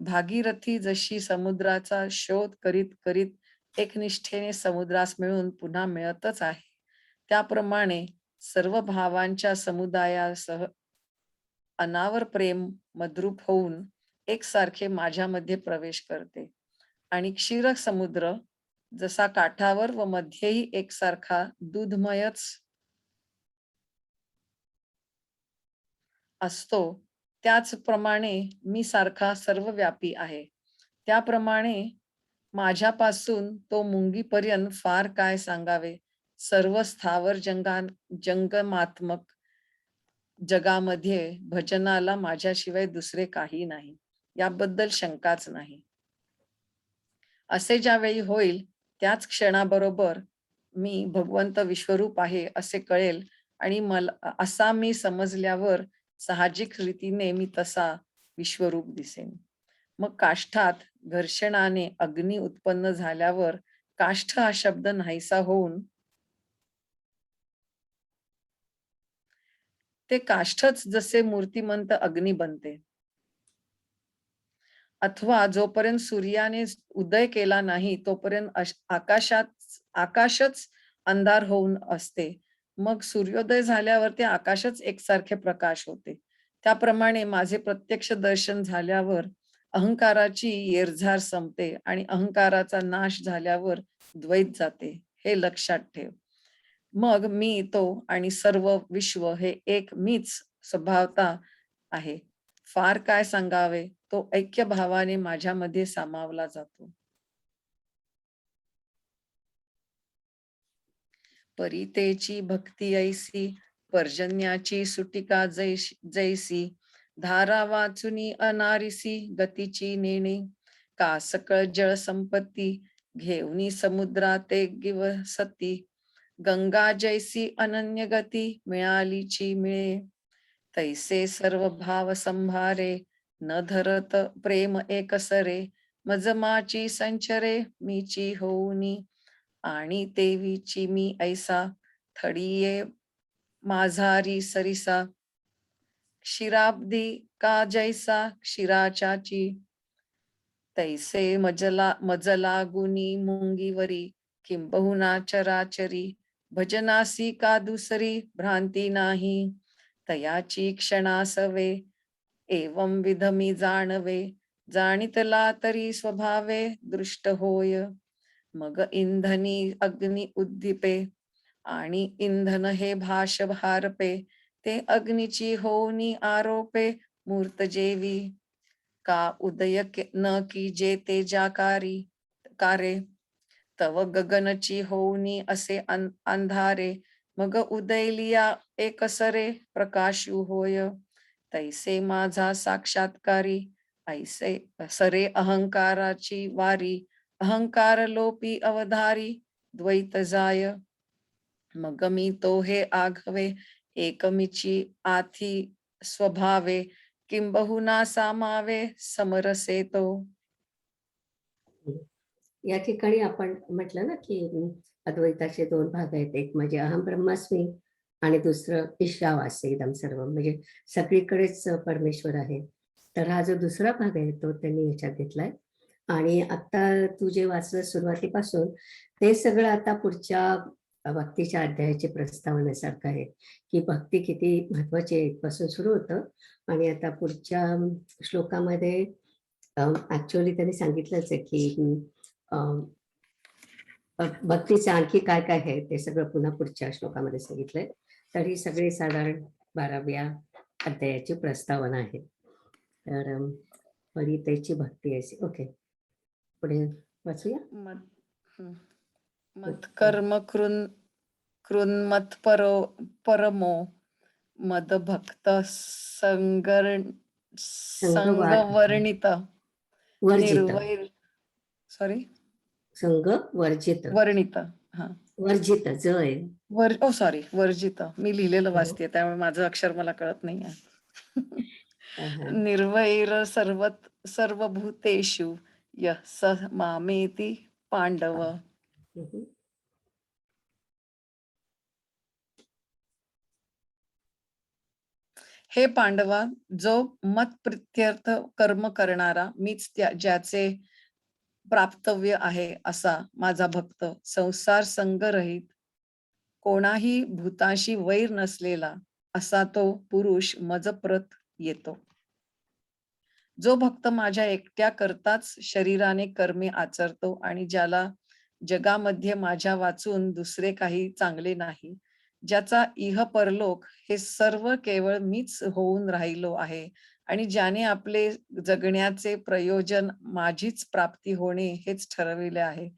भागीरथी जशी समुद्राचा शोध करीत करीत एकनिष्ठेने समुद्रास मिळून पुन्हा मिळतच आहे, त्याप्रमाणे सर्व भावांच्या समुदायासह अनावर प्रेम मद्रूप होऊन एकसारखे माझ्यामध्ये प्रवेश करते. आणि क्षीर समुद्र जसा काठावर व मध्येही एकसारखा दूधमयच असतो, त्याचप्रमाणे मी सारखा सर्वव्यापी आहे. त्याप्रमाणे माझ्यापासून तो मुंगीपर्यंत फार काय सांगावे, सर्व स्थावर जंगमात्मक जगामध्ये भजनाला माझ्याशिवाय दुसरे काही नाही, याबद्दल शंकाच नाही. असे ज्यावेळी होईल त्याच क्षणाबरोबर मी भगवंत विश्वरूप आहे असे कळेल, आणि मला असा मी समजल्यावर साहजिक रीतीने मी तसा विश्वरूप दिसेन. मग काष्ठात घर्षणाने अग्नी उत्पन्न झाल्यावर काष्ठ हा शब्द नाहीसा होऊन ते काष्ठच जसे मूर्तिमंत अग्नी बनते. अथवा जोपर्यंत सूर्याने उदय केला नाही तोपर्यंत आकाशच अंधार होऊन असते. मग सूर्योदय झाल्यावर ते आकाशच एकसारखे प्रकाश होते. त्याप्रमाणे माझे प्रत्यक्ष दर्शन झाल्यावर अहंकाराची येरझार संपते आणि अहंकाराचा नाश झाल्यावर द्वैत जाते, हे लक्षात ठेव. मग मी तो आणि सर्व विश्व हे एक मीच स्वभावता आहे. फार काय सांगावे, तो ऐक्य भावाने माझ्यामध्ये सामावला जातो. परितेची भक्ती ऐसी, पर्जन्याची सुटिका जैसी, धारा वाचुनी अनारिसी गतीची नेणे, का सकळ जळ संपत्ती घेऊनी समुद्राते गिवसती, गंगा जैसी अनन्य गती मिळालीची मिळे, तैसे सर्व भाव संभारे न धरत प्रेम एकसरे, मजमाची संचरे मीची होऊनी, आणि तेवीची मी ऐसा, थडिये माझारी सरिसा, क्षीराब्दी का जैसा क्षीराचाची, तैसे मजला गुनी मुंगीवरी, किंबहुना चराचरी, भजनासी का दुसरी भ्रांती नाही, तयाची क्षणासवे, एवं विधमी जाणवे, जाणितला तरी स्वभावे दृष्ट होय, मग इंधनी अग्नी उद्दीपे, आणि इंधन हे भाष भारपे, ते अग्नीची होनी आरोपे मूर्त जेवी, का उदय न की जे तेजाकारी कारे, तव गगनची होनी असे अंधारे, मग उदयलिया एकसरे प्रकाशू होय, तैसे माझा साक्षात्कारी, ऐसे सरे अहंकाराची वारी, अहंकार लोपी अवधारी द्वैत जाय, मग मी तो हे आघवे एकमीची आथी स्वभावे, किंबहुना सामावे समरसे तो. या ठिकाणी आपण म्हटलं ना की अद्वैताचे दोन भाग आहेत, एक म्हणजे अहम ब्रह्मास्मी आणि दुसरं ईशावास्य एकदम सर्व, म्हणजे सगळीकडेच परमेश्वर आहे. तर हा जो दुसरा भाग आहे तो त्यांनी याच्यात घेतलाय. आणि आता तू जे वाचलं सुरुवातीपासून ते सगळं आता पुढच्या भक्तीच्या अध्यायाची प्रस्तावनेसारखं आहे की भक्ती किती महत्वाची आहे इथपासून सुरू होतं. आणि आता पुढच्या श्लोकामध्ये ऍक्च्युअली त्यांनी सांगितलंच आहे की भक्तीचं आणखी काय काय आहे ते सगळं पुन्हा पुढच्या श्लोकामध्ये सांगितलंय. तर ही सगळी साधारण 12व्या अध्यायाची प्रस्तावना आहे. तर परितेची भक्ती आहे. ओके, पुढे वाचूया. मत कर्म कृन्मत परमो मद भक्त संगवर्णित निर्वैर सॉरी संग वर्जित वर्णित वर्जित जय सॉरी वर्जित मी लिहिलेलं वाचते त्यामुळे माझं अक्षर मला कळत नाही आहे. निर्वैर सर्वभूतेषु यः स मामेति पांडव. हे पांडवा, जो मत प्रित्यर्थ कर्म करणारा, मीच ज्याचे प्राप्तव्य आहे असा माझा भक्त, संसार संगरहित, कोणाही भूताशी वैर नसलेला असा तो पुरुष मजप्रत येतो. जो भक्त माझ्या एकट्या करताच शरीराने कर्मे आचरतो आणि ज्याला जगामध्ये माझ्या वाचून दुसरे काही चांगले नाही, ज्याचा इह परलोक हे सर्व केवळ मीच होऊन राहिलो आहे आणि ज्याने आपले जगण्याचे प्रयोजन माझीच प्राप्ती होणे हेच ठरविले आहे,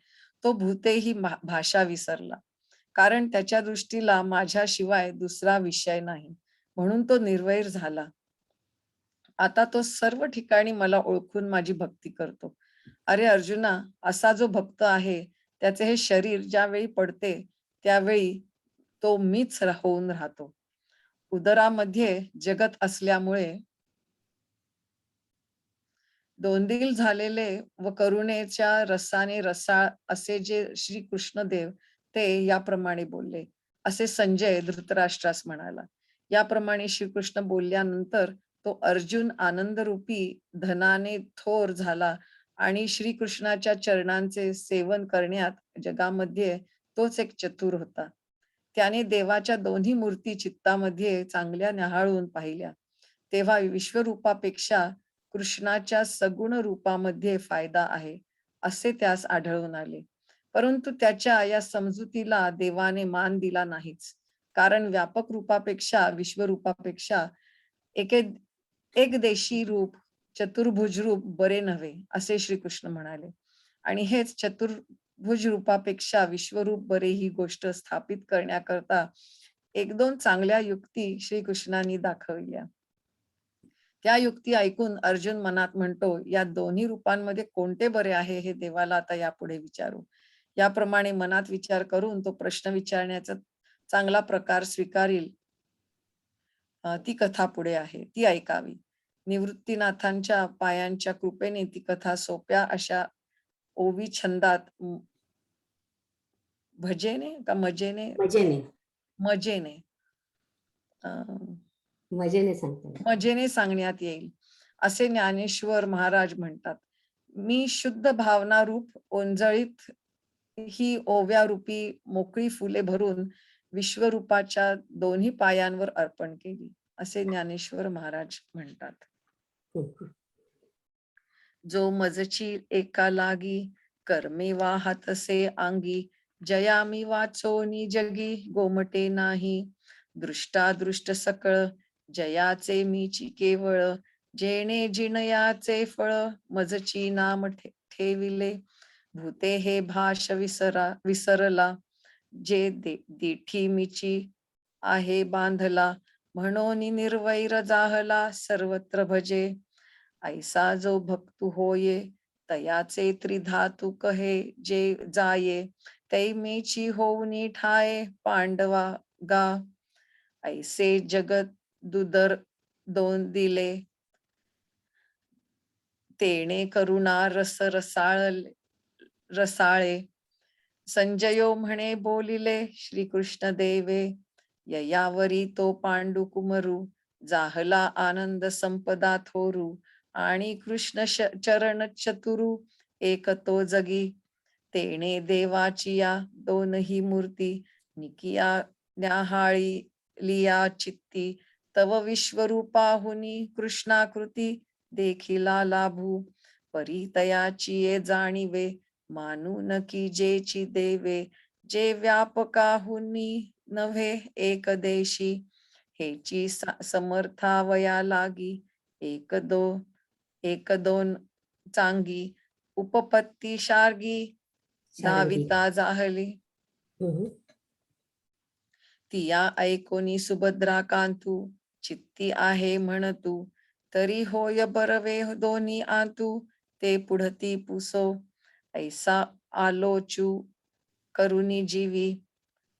तो भूतेही भाषा विसरला, कारण त्याच्या दृष्टीला माझ्याशिवाय दुसरा विषय नाही, म्हणून तो निर्वैर झाला. आता तो सर्व ठिकाणी मला ओळखून माझी भक्ती करतो. अरे अर्जुना, असा जो भक्त आहे त्याचे हे शरीर ज्यावेळी पडते त्यावेळी तो मीच होऊन राहतो. उदरामध्ये जगत असल्यामुळे दोंदील झालेले व करुणेच्या रसाने रसाळ असे जे श्री कृष्णदेव ते याप्रमाणे बोलले, असे संजय धृतराष्ट्रास म्हणाला. याप्रमाणे श्रीकृष्ण बोलल्यानंतर तो अर्जुन आनंदरूपी धनाने थोर झाला आणि श्रीकृष्णाच्या चरणांचे सेवन करण्यात जगामध्ये तोच एक चतुर होता. त्याने देवाच्या दोन्ही मूर्ती चित्तामध्ये चांगल्या न्याहाळून पाहिल्या, तेव्हा विश्वरूपापेक्षा कृष्णाच्या सगुण रूपामध्ये फायदा आहे असे त्यास आढळून आले. परंतु त्याच्या या समजुतीला देवाने मान दिला नाहीच, कारण व्यापक रूपापेक्षा विश्वरूपापेक्षा एक देशी रूप चतुर्भुज रूप बरे नव्हे असे श्रीकृष्ण म्हणाले. आणि हेच चतुर्भुज रूपापेक्षा विश्वरूप बरे ही गोष्ट स्थापित करण्याकरता एक दोन चांगल्या युक्ती श्रीकृष्णांनी दाखवल्या. त्या युक्ती ऐकून अर्जुन मनात म्हणतो, या दोन्ही रूपांमध्ये कोणते बरे आहे हे देवाला आता यापुढे विचारू. याप्रमाणे मनात विचार करून तो प्रश्न विचारण्याचा चांगला प्रकार स्वीकारील ती कथा पुढे आहे, ती ऐकावी. निवृत्तीनाथांच्या पायांच्या कृपेने ती कथा सोप्या अशा ओवी छंदात भजेने का मजेने मजेने सांगण्यात येईल असे ज्ञानेश्वर महाराज म्हणतात. मी शुद्ध भावना रूप ओंजळीत ही ओव्या रूपी मोकळी फुले भरून विश्वरूपाच्या दोन्ही पायांवर अर्पण केली असे ज्ञानेश्वर महाराज म्हणतात. जो मजची एका लागी कर्मे वाहतसे अंगी, जयामी वाचोनी जगी गोमटे नाही. दृष्टादृष्ट सकळ जयाचे मीची केवळ, जेणे जिणयाचे फळ मजची नाम ठेविले. भूते हे भाष विसरला, जे दिठी मीची आहे बांधला. म्हणून निर्वैर जाहला सर्वत्र भजे. ऐसा जो भक्तु होये तयाचे त्रिधातु कहे, जे जाये तै मेची होऊनी ठाये पांडवा गा. ऐसे जगत दुदर दोन दिले, तेणे करुणा रसाळे. संजयो म्हणे बोलिले श्रीकृष्ण देवे, ययावरी तो पांडु कुमरू. जाहला आनंद संपदा थोरू, आणि कृष्ण चरण चतुरू एक तो जगी. तेणे देवाची या दोनही मूर्ती, निकिया न्याहाळी लिया चित्ती. तव विश्वरूपाहुनी कृष्णाकृती देखिला लाभू. परितयाची ये जाणीवे, मानून की जेची देवे. जे व्यापकाहुनी नव्हे एक देशी, हेची समर्थावया लागी. एक दोन चांगी, उपपत्ती शार्गी धाविता जाहली. तिया ऐकोनी सुभद्रा कांतू, चित्ती आहे म्हणतू. तरी होय बरवे दोन्ही आंतू, ते पुढती पुसो. ऐसा आलोचू करुनी जीवी,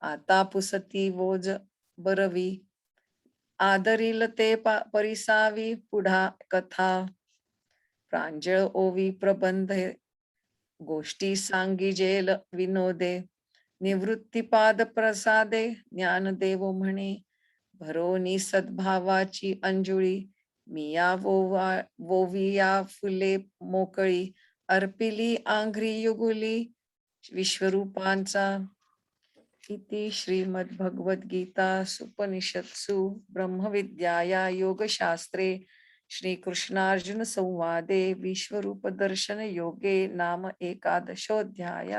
आता पुसती वोज बरवी. आदरील ते परिसावी पुढा कथा, प्रांजळ ओवी प्रबंधे, गोष्टी सांगिजेल विनोदे, निवृत्तीपाद प्रसादे ज्ञानदेव म्हणे, भरोनी सद्भावाची अंजुळी, मिया वोविया फुले मोकळी, अर्पिली आंघ्री युगुली विश्वरूपांचा. इति श्रीमद्भगवद्गीता सुपनिषत्सु ब्रह्मविद्याया योगशास्त्रे श्रीकृष्णार्जुन संवादे विश्वरूप दर्शन योगे नाम 11ोऽध्याय.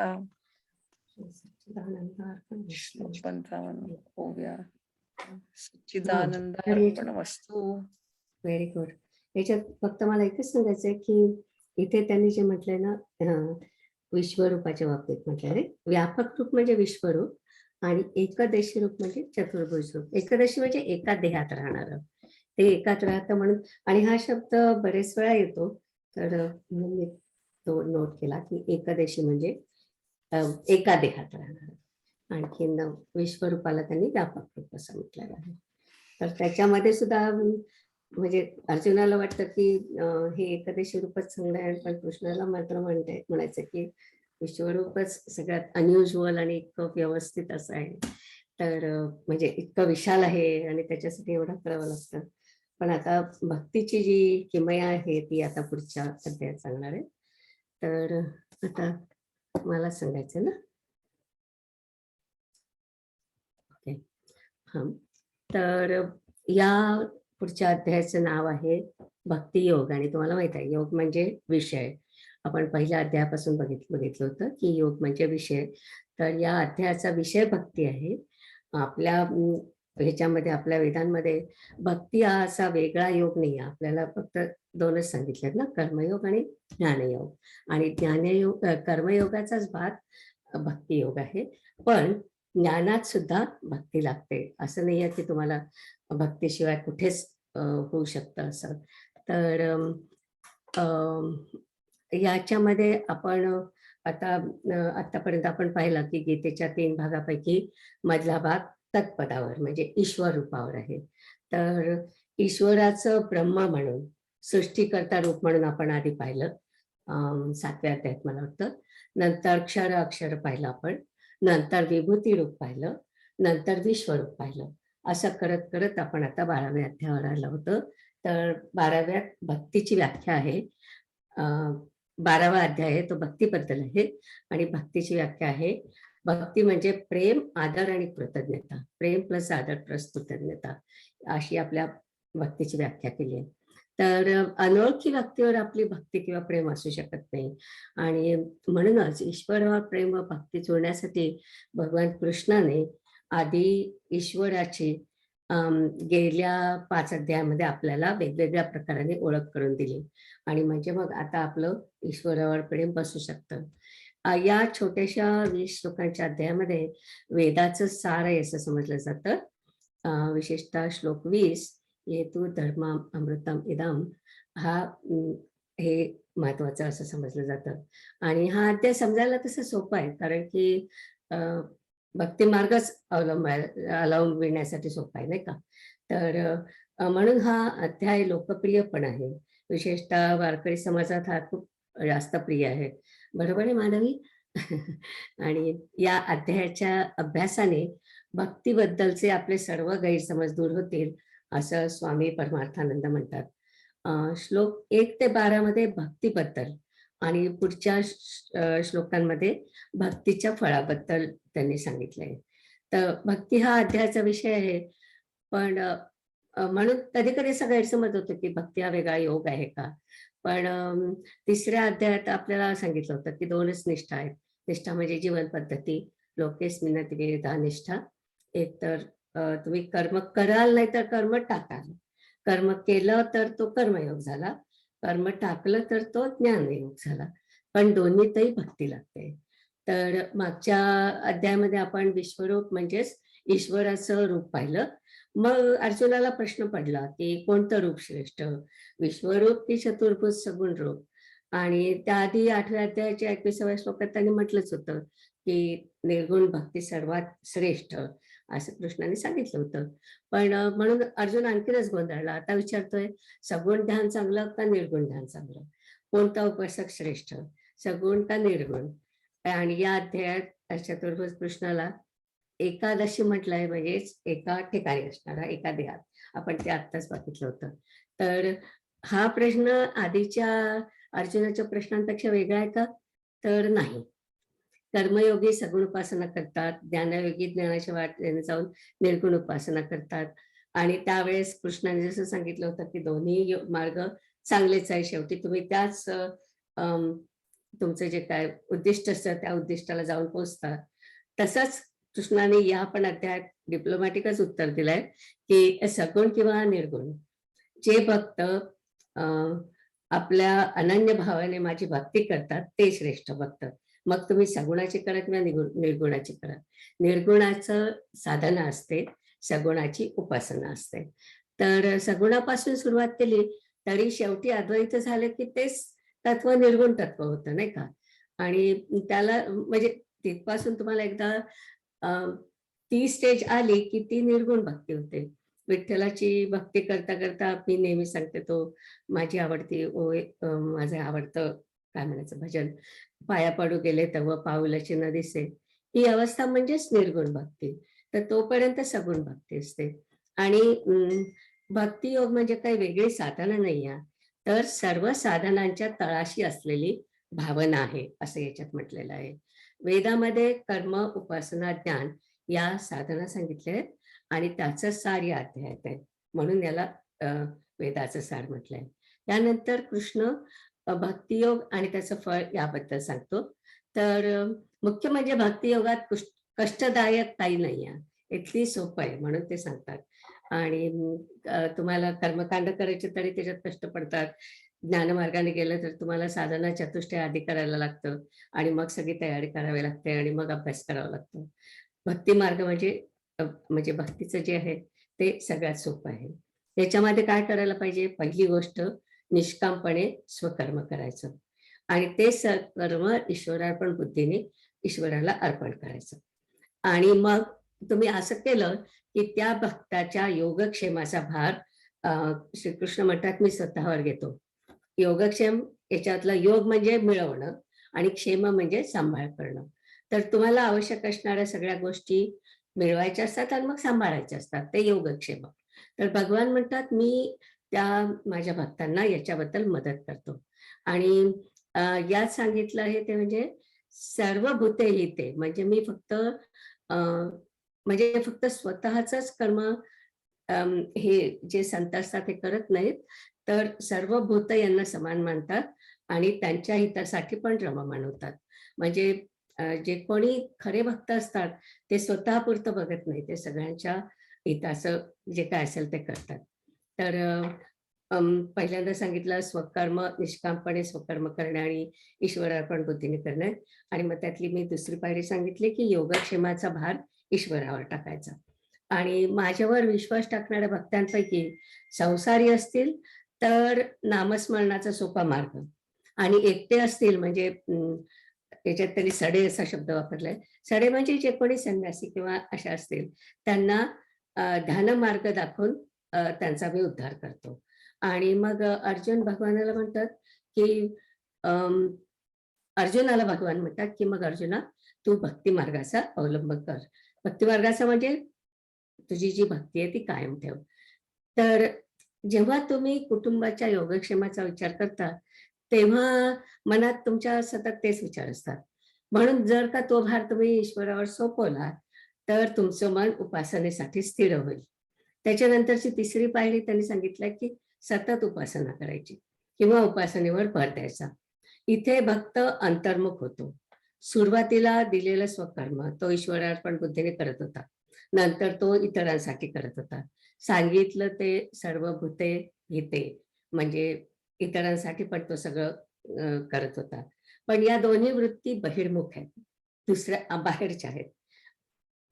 श्लोक 55. ओव्या सच्चिदानंदार्पणमस्तु. Very good. याच्यात फक्त मला एकच सांगायचंय की इथे त्यांनी जे म्हटलंय ना, विश्वरूपाच्या बाबतीत म्हटलं रे, व्यापक रूप म्हणजे विश्वरूप आणि एकदशी रूप म्हणजे चतुर्भुज रूप. एकदशी म्हणजे एका देहात राहणार, ते एकात राहतं म्हणून. आणि हा शब्द बरेच वेळा येतो, तर म्हणून मी तो नोट केला की एकदशी म्हणजे एका देहात राहणार. आणखीन विश्वरूपाला त्यांनी व्यापक रूप असं म्हटलेलं आहे. तर त्याच्यामध्ये सुद्धा म्हणजे अर्जुनाला वाटतं की हे एकदशी रूपच चांगलं आहे, पण कृष्णाला मात्र म्हणायचं की विश्वरूपच सगळ्यात अनयुज्युअल आणि इतकं व्यवस्थित असं आहे. तर म्हणजे इतकं विशाल आहे आणि त्याच्यासाठी एवढं करावं लागतं. पण आता भक्तीची जी किमया आहे ती आता पुढच्या अध्यायात सांगणार आहे. तर आता मला सांगायचं ना. ओके. हा, तर या पुढच्या अध्यायाचं नाव आहे भक्ती योग. आणि तुम्हाला माहित आहे योग म्हणजे विषय. आपण पहिल्या अध्यायापासून बघितलं होतं की योग म्हणजे विषय. तर या अध्यायाचा विषय भक्ती आहे. आपल्या ह्याच्यामध्ये, आपल्या वेदांमध्ये भक्ती हा असा वेगळा योग नाही. आपल्याला फक्त दोनच सांगितलेत ना, कर्मयोग आणि ज्ञानयोग. आणि ज्ञानयोग, कर्मयोगाचाच भाग भक्ती योग आहे. पण ज्ञानात सुद्धा भक्ती लागते. असं नाही आहे की तुम्हाला भक्तीशिवाय कुठेच होऊ शकतं असं. तर याच्यामध्ये आपण आतापर्यंत आपण पाहिलं की गीतेच्या 3 भागापैकी मधला भाग तत्पदावर म्हणजे ईश्वर रूपावर आहे. तर ईश्वराचं ब्रह्म म्हणून, सृष्टीकर्ता रूप म्हणून आपण आधी पाहिलं 7व्या अध्यायात मला वाटतं. नंतर क्षर अक्षर पाहिलं आपण, नंतर विभूती रूप पाहिलं, नंतर विश्वरूप पाहिलं. असं करत करत आपण आता 12व्या अध्यायावर आलं होतं. तर 12व्यात भक्तीची व्याख्या आहे. 12वा अध्याय आहे तो भक्तीबद्दल आहे. आणि भक्तीची व्याख्या आहे, भक्ती म्हणजे प्रेम, आदर आणि कृतज्ञता. प्रेम प्लस आदर प्लस कृतज्ञता, अशी आपल्या भक्तीची व्याख्या केली आहे. तर अनोळखी व्यक्तीवर आपली भक्ती किंवा प्रेम असू शकत नाही. आणि म्हणूनच ईश्वरावर प्रेम व भक्ती जोडण्यासाठी भगवान कृष्णाने आधी ईश्वराची गेल्या 5 अध्यायामध्ये आपल्याला वेगवेगळ्या प्रकाराने ओळख करून दिली. आणि म्हणजे मग आता आपलं ईश्वरावर प्रेम बसू शकतं. या छोट्याशा 20 श्लोकांच्या अध्यायामध्ये वेदाचं सार आहे असं समजलं जातं. विशेषतः श्लोक 20 येतु धर्म अमृतम इदम, हा हे महत्वाचं असं समजलं जातं. आणि हा अध्याय समजायला तसं सोपं आहे, कारण की भक्ती मार्गच अवलंबण्यासाठी सोपा आहे, नाही का. तर म्हणून हा अध्याय लोकप्रिय पण आहे. विशेषतः वारकरी समाजात हा खूप जास्त प्रिय आहे. बरोबर आहे माधवी? आणि या अध्यायाच्या अभ्यासाने भक्तीबद्दलचे आपले सर्व गैरसमज दूर होतील असं स्वामी परमार्थानंद म्हणतात. श्लोक 1 ते 12 मध्ये भक्तीबद्दल आणि पुढच्या श्लोकांमध्ये भक्तीच्या फळाबद्दल त्यांनी सांगितलंय. तर भक्ती हा अध्यायाचा विषय आहे. पण म्हणून कधी कधी असा गैरसमज होतो की भक्ती हा वेगळा योग आहे का. पण 3ऱ्या अध्यायात आपल्याला सांगितलं होतं की 2च निष्ठा आहेत. निष्ठा म्हणजे जीवन पद्धती, लोकेस्मिन् द्विविधा निष्ठा. एक तर तुम्ही कर्म कराल नाही तर कर्म टाकाल. कर्म केलं तर तो कर्मयोग झाला, कर्म टाकलं तर तो ज्ञानयोग झाला. पण दोन्हीतही भक्ती लागते. तर मागच्या अध्यायामध्ये आपण विश्वरूप म्हणजेच ईश्वराचं रूप पाहिलं. मग अर्जुनाला प्रश्न पडला की कोणतं रूप श्रेष्ठ, विश्वरूप की चतुर्भुज सगुण रूप. आणि त्याआधी 8व्या अध्यायाच्या 21व्या श्लोकात त्यांनी म्हटलंच होतं की निर्गुण भक्ती सर्वात श्रेष्ठ असं कृष्णाने सांगितलं होतं. पण म्हणून अर्जुन आणखीनच गोंधळला. आता विचारतोय सगुण ध्यान चांगलं का निर्गुण ध्यान चांगलं, कोणता उपासक श्रेष्ठ, सगुण का निर्गुण. आणि या अध्यायात चतुर्भुज कृष्णाला एकादशी म्हटलंय, म्हणजेच एका ठिकाणी असणारा एका देहात. आपण ते आत्ताच बघितलं होतं. तर हा प्रश्न आधीच्या अर्जुनाच्या प्रश्नांपेक्षा वेगळा आहे का? तर नाही. कर्मयोगी सगुण उपासना करतात, ज्ञानयोगी ज्ञानाच्या वाटेने जाऊन निर्गुण उपासना करतात. आणि त्यावेळेस कृष्णाने जसं सांगितलं होतं की दोन्ही मार्ग चांगलेच आहे, शेवटी तुम्ही त्याच तुमचं जे काय उद्दिष्ट असतं त्या उद्दिष्टाला जाऊन पोहोचता. तसंच कृष्णाने या पण अध्यायात डिप्लोमॅटिकच उत्तर दिलंय की सगुण किंवा निर्गुण, जे भक्त आपल्या अनन्य भावाने माझी भक्ती करतात ते श्रेष्ठ भक्त. मग तुम्ही सगुणाची करा किंवा निर्गुणाची करा. निर्गुणाचं साधना असते, सगुणाची उपासना असते. तर सगुणापासून सुरुवात केली तरी शेवटी अद्वैत झालं की तेच तत्व निर्गुण तत्व होतं, नाही का. आणि त्याला म्हणजे तिथपासून तुम्हाला एकदा ती स्टेज आली की ती निर्गुण भक्ती होते. विठ्ठलाची भक्ती करता करता मी नेहमी सांगते, तो माझी आवडती ओळ, माझं आवडतं काय म्हणायचं भजन, पाया पडू गेले तेव्हा पाऊलाची न दिसे, ही अवस्था म्हणजेच निर्गुण भक्ती. तर तोपर्यंत सगुण भक्ती असते. आणि भक्ती योग म्हणजे काही वेगळी साधना नाही आहे, तर सर्व साधनांच्या तळाशी असलेली भावना आहे असं याच्यात म्हटलेलं आहे. वेदामध्ये कर्म, उपासना, ज्ञान या साधना सांगितल्या आहेत आणि त्याचं सार या अध्यायात आहे, म्हणून याला वेदाचं सार म्हटलंय. त्यानंतर कृष्ण भक्तियोग आणि त्याचं फळ याबद्दल सांगतो. तर मुख्य म्हणजे भक्तियोगात कष्टदायक काही नाही आहे, इतकी सोपं आहे म्हणून ते सांगतात. आणि तुम्हाला कर्मकांड करायचे तरी त्याच्यात कष्ट पडतात. ज्ञानमार्गाने गेलं तर तुम्हाला साधना चतुष्टय आधी करायला लागतं आणि मग सगळी तयारी करावी लागते आणि मग अभ्यास करावा लागतो. भक्ती मार्ग म्हणजे भक्तीचं जे आहे ते सगळ्यात सोपं आहे. त्याच्यामध्ये काय करायला पाहिजे? पहिली गोष्ट निष्कामपणे स्वकर्म करायचं आणि ते कर्म ईश्वरार्पण बुद्धीने ईश्वराला अर्पण करायचं. आणि मग तुम्ही असं केलं की त्या भक्ताच्या योगक्षेमाचा भार श्रीकृष्ण म्हणतात मी स्वतःवर घेतो. योगक्षेम याच्यातलं योग म्हणजे मिळवणं आणि क्षेम म्हणजे सांभाळ करणं. तर तुम्हाला आवश्यक असणाऱ्या सगळ्या गोष्टी मिळवायच्या असतात आणि मग सांभाळायच्या असतात, ते योगक्षेम. तर भगवान म्हणतात मी त्या माझ्या भक्तांना याच्याबद्दल मदत करतो. आणि यात सांगितलं आहे ते म्हणजे सर्व भूते हिते, म्हणजे मी फक्त स्वतःच कर्म हे जे संत असतात हे करत नाहीत, तर सर्व भूत यांना समान मानतात आणि त्यांच्या हितासाठी पण रममाण होतात. म्हणजे जे कोणी खरे भक्त असतात ते स्वतःपुरतं बघत नाही, ते सगळ्यांच्या हिताचं जे काय असेल ते करतात. तर पहिल्यांदा सांगितलं स्वकर्म, निष्कामपणे स्वकर्म करणे आणि ईश्वरार्पण बुद्धीने करणे. आणि मग त्यातली मी दुसरी पायरी सांगितली की योगक्षेमाचा भार ईश्वरावर टाकायचा. आणि माझ्यावर विश्वास टाकणाऱ्या भक्तांपैकी संसारी असतील तर नामस्मरणाचा सोपा मार्ग, आणि एकटे असतील म्हणजे याच्यात त्यांनी सडे असा शब्द वापरलाय. सडे म्हणजे जे कोणी संन्यासी किंवा अशा असतील त्यांना ध्यान मार्ग दाखवून त्यांचा मी उद्धार करतो. आणि मग अर्जुन भगवानाला म्हणतात की अर्जुनाला भगवान म्हणतात की मग अर्जुना तू भक्ती मार्गाचा अवलंब कर. भक्ती मार्गाचा म्हणजे तुझी जी भक्ती आहे ती कायम ठेव. तर जेव्हा तुम्ही कुटुंबाच्या योगक्षेमाचा विचार करता तेव्हा मनात तुमच्या सतत तेच विचार असतात. म्हणून जर का तो भार तुम्ही ईश्वरावर सोपवला तर तुमचं मन उपासनेसाठी स्थिर होईल. त्याच्यानंतरची तिसरी पायरी त्यांनी सांगितलं की सतत उपासना करायची किंवा उपासनेवर भर द्यायचा. इथे भक्त अंतर्मुख होतो. सुरुवातीला दिलेलं स्वकर्म तो ईश्वरार्पण बुद्धीने करत होता, नंतर तो इतरांसाठी करत होता. सांगितलं ते सर्व भूते हिते म्हणजे इतरांसाठी पण तो सगळं करत होता. पण या दोन्ही वृत्ती बहिर्मुख आहेत, दुसऱ्या बाहेरच्या आहेत.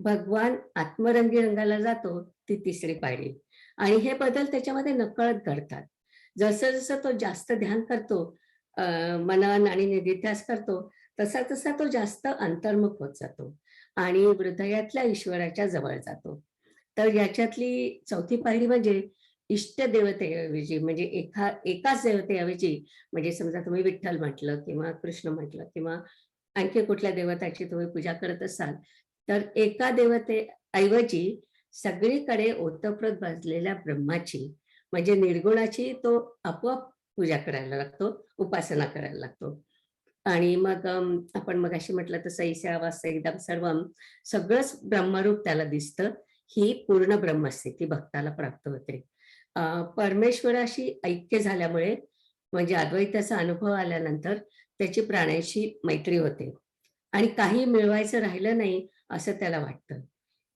भगवान आत्मरंगी रंगाला जातो ती तिसरी पायरी. आणि हे बदल त्याच्यामध्ये नकळत घडतात. जसं जसं तो जास्त ध्यान करतो, मनन आणि निधिध्यास करतो, तसा तसा तो जास्त अंतर्मुख होत जातो आणि हृदयातल्या ईश्वराच्या जवळ जातो. तर याच्यातली चौथी पायरी म्हणजे इष्ट देवतेऐवजी, म्हणजे एकाच देवतेऐवजी, म्हणजे समजा तुम्ही विठ्ठल म्हटलं किंवा कृष्ण म्हटलं किंवा आणखी कुठल्या देवताची तुम्ही पूजा करत असाल, तर एका देवतेऐवजी सगळीकडे ओतप्रत भासलेल्या ब्रह्माची, म्हणजे निर्गुणाची तो आपोआप पूजा करायला लागतो, उपासना करायला लागतो. आणि मग आपण मगाशी म्हटलं तसं ईशावास्य इदं सर्वम, सगळंच ब्रह्मरूप त्याला दिसतं. ही पूर्ण ब्रह्मस्थिती भक्ताला प्राप्त होते. परमेश्वराशी ऐक्य झाल्यामुळे, म्हणजे अद्वैताचा अनुभव आल्यानंतर त्याची प्राण्याशी मैत्री होते आणि काही मिळवायचं राहिलं नाही असं त्याला वाटतं.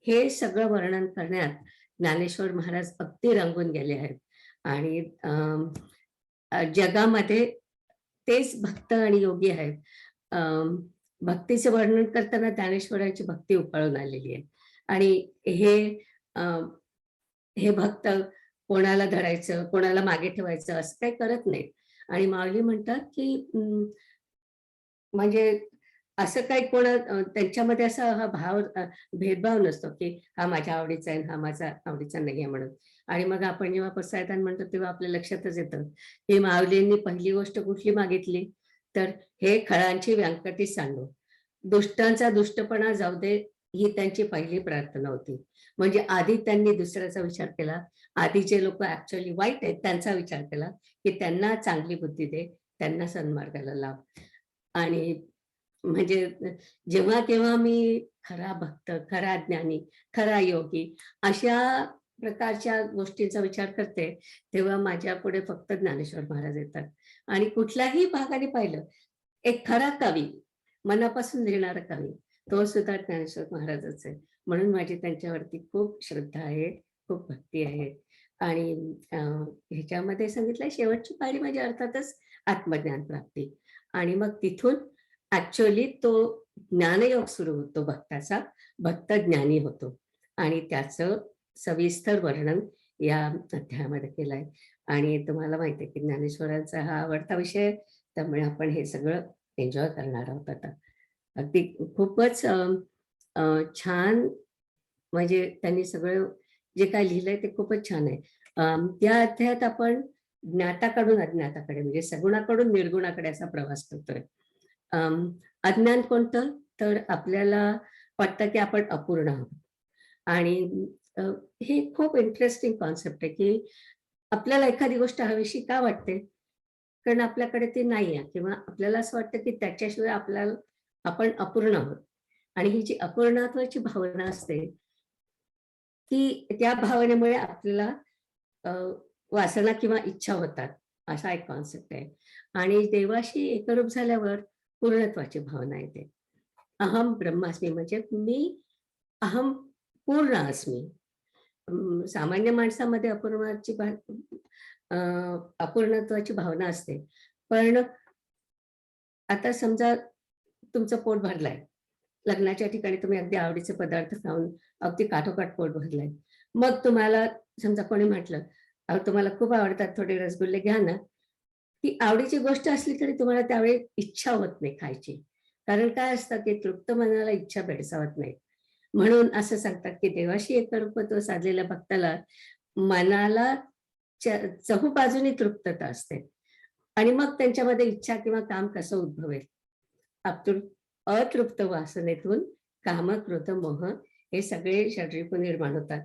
हे सगळं वर्णन करण्यात ज्ञानेश्वर महाराज अगदी रंगून गेले आहेत. आणि जगामध्ये तेच भक्त आणि योगी आहेत. भक्तीचं वर्णन करताना ज्ञानेश्वरांची भक्ती उफाळून आलेली आहे. आणि हे भक्त कोणाला धरायचं, कोणाला मागे ठेवायचं असं काही करत नाहीत. आणि माऊली म्हणतात की म्हणजे असं काही त्यांच्यामध्ये असा हा भेदभाव नसतो की हा माझ्या आवडीचा आहे, हा माझा आवडीचा नाही आहे म्हणून. आणि मग आपण जेव्हा पसायदान म्हणतो तेव्हा आपल्या लक्षातच येतं की माऊलींनी पहिली गोष्ट कुठली मागितली, तर हे खळांची व्यंकटी सांडो, दुष्टांचा दुष्टपणा जाऊ दे, ही त्यांची पहिली प्रार्थना होती. म्हणजे आधी त्यांनी दुसऱ्याचा विचार केला, आधी जे लोक ऍक्च्युअली वाईट आहेत त्यांचा विचार केला की त्यांना चांगली बुद्धी दे, त्यांना सन्मार्गाला लाव. आणि म्हणजे जेव्हा केव्हा मी खरा भक्त, खरा ज्ञानी, खरा योगी अशा प्रकारच्या गोष्टींचा विचार करते, तेव्हा माझ्या पुढे फक्त ज्ञानेश्वर महाराज येतात. आणि कुठल्याही भागाने पाहिलं, एक खरा कवी, मनापासून लिहिणारा कवी, तो सुद्धा ज्ञानेश्वर महाराजच आहे. म्हणून माझी त्यांच्यावरती खूप श्रद्धा आहे, खूप भक्ती आहे. आणि ह्याच्यामध्ये सांगितलं शेवटची पायरी म्हणजे अर्थातच आत्मज्ञान प्राप्ती. आणि मग तिथून ऍक्च्युअली तो ज्ञानयोग सुरू होतो भक्ताचा, भक्त ज्ञानी होतो. आणि त्याचं सविस्तर वर्णन या अध्यायामध्ये केलंय. आणि तुम्हाला माहिती आहे की ज्ञानेश्वरांचा हा आवडता विषय, त्यामुळे आपण हे सगळं एन्जॉय करणार आहोत आता. अगदी खूपच छान, म्हणजे त्यांनी सगळं जे काय लिहिलंय ते खूपच छान आहे. त्या अध्यायात आपण ज्ञाताकडून अज्ञाताकडे, म्हणजे सगुणाकडून निर्गुणाकडे असा प्रवास करतोय. अज्ञान कोणतं, तर आपल्याला वाटतं की आपण अपूर्ण आहोत. आणि हे खूप इंटरेस्टिंग कॉन्सेप्ट आहे की आपल्याला एखादी गोष्ट हवीशी का वाटते, कारण आपल्याकडे ती नाही आहे, किंवा आपल्याला असं वाटतं की त्याच्याशिवाय आपण अपूर्ण आहोत. आणि ही जी अपूर्णत्वाची भावना असते, ती त्या भावनेमुळे आपल्याला वासना किंवा इच्छा होतात, असा एक कॉन्सेप्ट आहे. आणि देवाशी एकरूप झाल्यावर पूर्णत्वाची भावना येते. अहम ब्रह्मास्मी, म्हणजे मी अहम पूर्ण अस्मी. सामान्य माणसामध्ये अपूर्णत्वाची भावना असते. पण आता समजा तुमचं पोट भरलंय, लग्नाच्या ठिकाणी तुम्ही अगदी आवडीचे पदार्थ खाऊन अगदी काठोकाठ पोट भरलंय. मग तुम्हाला समजा कोणी म्हटलं, तुम्हाला खूप आवडतात, थोडे रसगुल्ले घ्या ना. ती आवडीची गोष्ट असली तरी तुम्हाला त्यावेळी इच्छा होत नाही खायची, कारण काय असतं की तृप्त मनाला इच्छा भेडसावत नाही. म्हणून असं सांगतात की देवाशी एकरूपत्व साधलेल्या भक्ताला मनाला चहू बाजूनी तृप्तता असते. आणि मग त्यांच्यामध्ये इच्छा किंवा काम कसं उद्भवेल. अतृप्त वासनेतून काम, क्रोध, मोह हे सगळे षड्रिपू निर्माण होतात.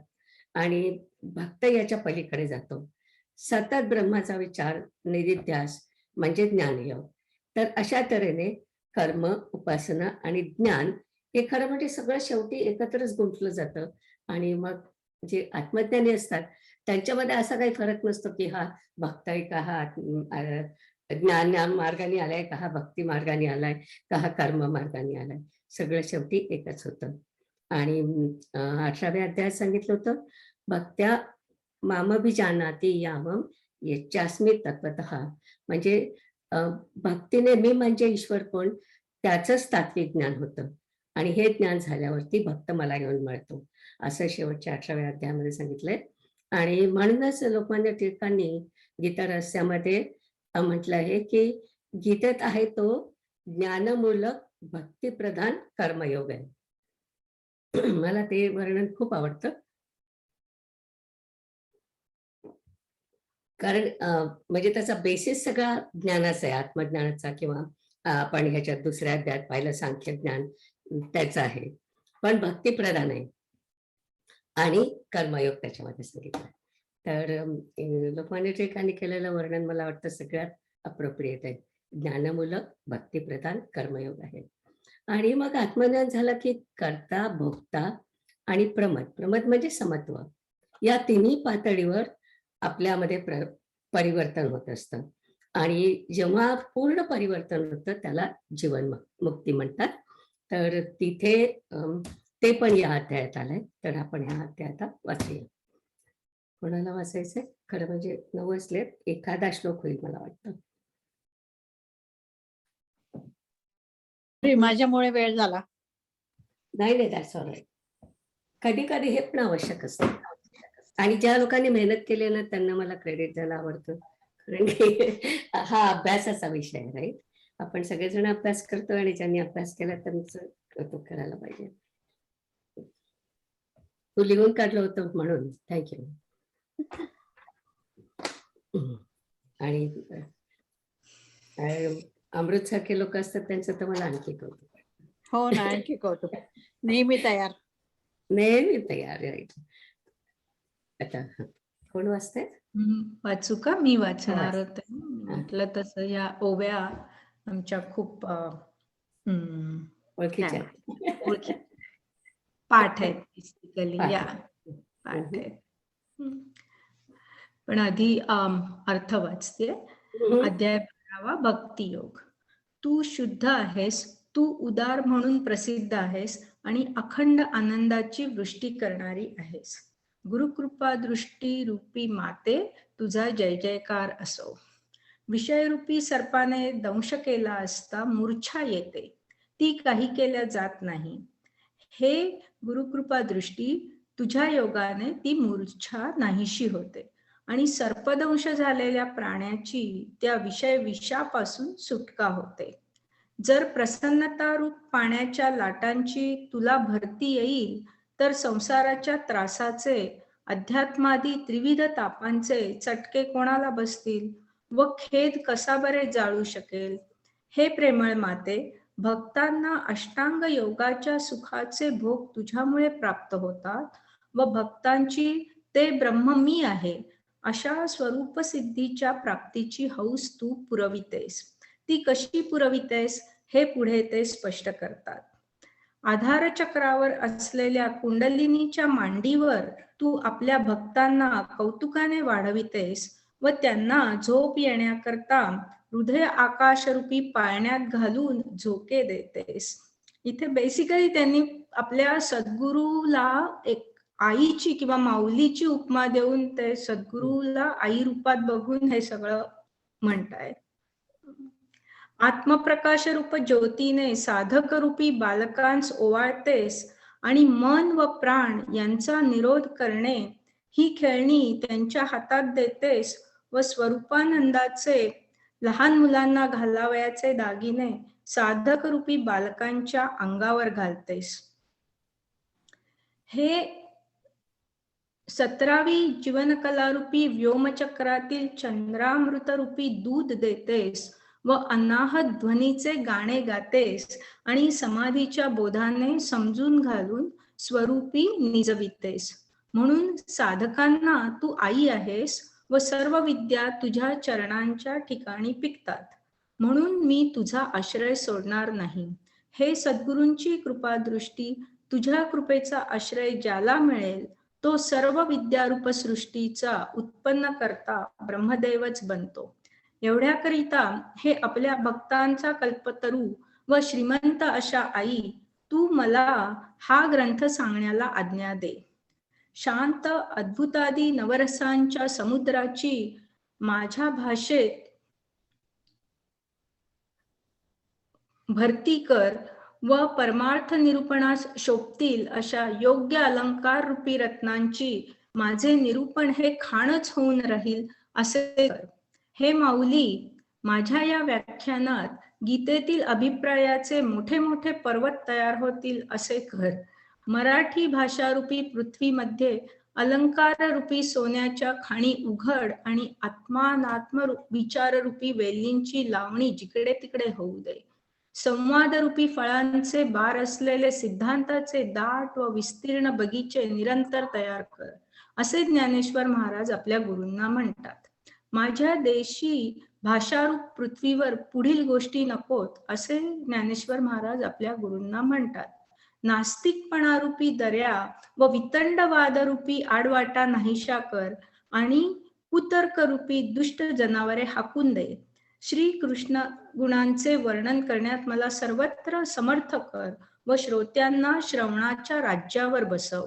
आणि भक्त याच्या पलीकडे जातो. सतत ब्रह्माचा विचार, निधिध्यास म्हणजे ज्ञानयोग. तर अशा तऱ्हेने कर्म, उपासना आणि ज्ञान हे खरं म्हणजे सगळं शेवटी एकत्रच गुंतलं जातं. आणि मग जे आत्मज्ञानी असतात त्यांच्यामध्ये असा काही फरक नसतो की हा भक्त आहे का, हा ज्ञान मार्गाने आलाय का, हा भक्ती मार्गाने आलाय का, हा कर्म मार्गाने आलाय. सगळं शेवटी एकच होतं. आणि 18व्या अध्यायात सांगितलं होतं, भक्त्या मामभिजानाति यावं यच्चास्मि तत्वतः, म्हणजे भक्तीने मी म्हणजे ईश्वर कोण त्याचंच तात्विक ज्ञान होतं. आणि हे ज्ञान झाल्यावरती भक्त मला येऊन मिळतो, असं शेवटच्या 18व्या अध्यायामध्ये सांगितलंय. आणि म्हणूनच लोकमान्य टिळकांनी गीता रहस्यामध्ये म्हटलं आहे की गीतेत आहे तो ज्ञानमूलक भक्तिप्रधान कर्मयोग आहे. मला ते वर्णन खूप आवडतं. कारण म्हणजे त्याचा बेसिस सगळा ज्ञानाचा आहे, आत्मज्ञानाचा, किंवा आपण ह्याच्यात दुसऱ्या अध्यायात पाहिलं सांख्य ज्ञान त्याचं आहे, पण भक्तिप्रधान आहे आणि कर्मयोग त्याच्यामध्ये सांगितलं. तर लोकमान्य टिळकांनी केलेलं वर्णन मला वाटतं सगळ्यात अप्रोप्रिएट आहे. ज्ञानमूलक, भक्तिप्रधान, कर्मयोग आहे. आणि मग आत्मज्ञान झालं की कर्ता, भोक्ता आणि प्रमद. प्रमद म्हणजे समत्व. या तिन्ही पातळीवर आपल्यामध्ये परिवर्तन होत असतं. आणि जेव्हा पूर्ण परिवर्तन होतं त्याला जीवन मुक्ती म्हणतात. तर तिथे ते पण या अध्यायात आलंय. तर आपण ह्या अध्यायात वाचूया. कोणाला वाचायचंय? खरं म्हणजे 9 वाजलेत, एखादा श्लोक होईल मला वाटतं. माझ्यामुळे वेळ झाला. नाही, दॅट्स ऑल राईट. कधी कधी हे पण आवश्यक असतं. आणि ज्या लोकांनी मेहनत केली ना त्यांना मला क्रेडिट द्यायला आवडतं. कारण की हा अभ्यासाचा विषय आहे, राईट. आपण सगळेजण अभ्यास करतो आणि ज्यांनी अभ्यास केला त्यांचं कौतुक करायला पाहिजे. तू लिहून काढलं होतं म्हणून थँक्यू. आणि अमृत सारखे लोक असतात त्यांचं तर मला आणखी कौतुक. हो ना, आणखी कौतुक. नेहमी तयार. नेहमी तयार, राईट. आता कोण वाचते? वाचू का? मी वाचणार होते. म्हटलं तसं या ओव्या आमच्या खूप ओळखीच्या पाठ आहेत बेसिकली. या पाठ आहेत. पण आधी अर्थ वाचते. अध्याय 12 भक्तियोग. तू शुद्ध आहेस, तू उदार म्हणून प्रसिद्ध आहेस आणि अखंड आनंदाची वृष्टी करणारी आहेस. गुरुकृपा दृष्टी रूपी माते, तुझा जय जयकार असो. विषयरूपी सर्पाने दंश केला असता मूर्छा येते, ती काही केल्या जात नाही. हे गुरुकृपा दृष्टी, तुझ्या योगाने ती मूर्छा नाहीशी होते आणि सर्पदंश झालेल्या प्राण्याची त्या विषय विषापासून सुटका होते. जर प्रसन्नता रूप पाण्याच्या लाटांची तुला भरती येईल तर संसाराच्या त्रासाचे, अध्यात्मादी त्रिविध तापांचे चटके कोणाला बसतील व खेद कसा बरे जाळू शकेल. हे प्रेमळ माते, भक्तांना अष्टांग योगाच्या सुखाचे भोग तुझ्यामुळे प्राप्त होतात व भक्तांची ते ब्रह्म मी आहे अशा स्वरूप सिद्धीच्या प्राप्तीची हौस तू पुरवितेस. ती कशी पुरवितेस हे पुढे ते स्पष्ट करतात. आधार चक्रावर असलेल्या कुंडलिनीच्या मांडीवर तू आपल्या भक्तांना कौतुकाने वाढवितेस व त्यांना झोप येण्याकरता हृदय आकाशरूपी पाळण्यात घालून झोके देतेस. इथे बेसिकली त्यांनी आपल्या सद्गुरूला एक आईची किंवा माऊलीची उपमा देऊन ते सद्गुरूला आई रूपात बघून हे सगळं म्हणताय. आत्मप्रकाश रूप ज्योतीने साधक रूपी बालकांस ओवाळतेस आणि मन व प्राण यांचा निरोध करणे ही खेळणी त्यांच्या हातात देतेस व स्वरूपानंदाचे लहान मुलांना घालावयाचे दागिने साधक रूपी बालकांच्या अंगावर घालतेस. हे 17वी जीवनकलारूपी व्योमचक्रातील चंद्रामृत रूपी दूध देतेस व अनाहत ध्वनीचे गाणे गातेस आणि समाधीच्या बोधाने समजून घालून स्वरूपी निजवितेस. म्हणून साधकांना तू आई आहेस व सर्व विद्या तुझ्या चरणांच्या ठिकाणी पिकतात. म्हणून मी तुझा आश्रय सोडणार नाही. हे सद्गुरूंची कृपादृष्टी, तुझ्या कृपेचा आश्रय ज्याला मिळेल तो सर्व विद्यारूप सृष्टीचा उत्पन्न करता ब्रह्मदेवच बनतो. एवढ्याकरिता हे आपल्या भक्तांचा कल्पतरू व श्रीमंत अशा आई, तू मला हा ग्रंथ सांगण्याला आज्ञा दे. शांत अद्भुतादी नवरसांच्या समुद्राची माझ्या भाषेत भरती कर व परमार्थ निरूपणास शोभतील अशा योग्य अलंकार रूपी रत्नांची माझे निरूपण हे खाणच होऊन राहील असे कर. हे माऊली, माझ्या या व्याख्यानात गीतेतील अभिप्रायाचे मोठे मोठे पर्वत तयार होतील असे कर मराठी भाषारूपी पृथ्वीमध्ये अलंकार रूपी सोन्याच्या खाणी उघड आणि आत्मानात्म विचाररूपी वेलींची लावणी जिकडे तिकडे होऊ दे. संवादरूपी फळांचे बार असलेले सिद्धांताचे दाट व विस्तीर्ण बगीचे निरंतर तयार कर, असे ज्ञानेश्वर महाराज आपल्या गुरूंना म्हणतात. माझ्या देशी भाषारूप पृथ्वीवर पुढील गोष्टी नकोत, असे ज्ञानेश्वर महाराज आपल्या गुरूंना म्हणतात. नास्तिकपणारूपी दर्या व वितंडवादरूपी आडवाटा नाहीशा कर आणि कुतर्करूपी दुष्ट जनावरे हाकून दे. श्री कृष्ण गुणांचे वर्णन करण्यात मला सर्वत्र समर्थ कर व श्रोत्यांना श्रवणाच्या राज्यावर बसव.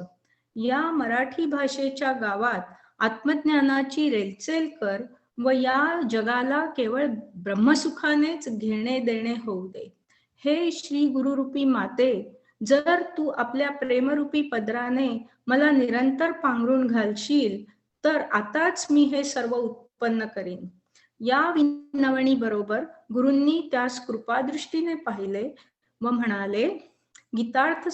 या मराठी भाषेच्या गावात आत्मज्ञानाची रेलचेल कर व या जगाला केवळ ब्रह्मसुखानेच घेणे देणे होऊ दे. हे श्री गुरुरूपी माते, जर तू आपल्या प्रेमरूपी पदराने मला निरंतर पांघरून घालशील तर आताच मी हे सर्व उत्पन्न करीन. या विनवणी बरोबर गुरूंनी त्यास कृपादृष्टीने पाहिले व म्हणाले, गीतार्थ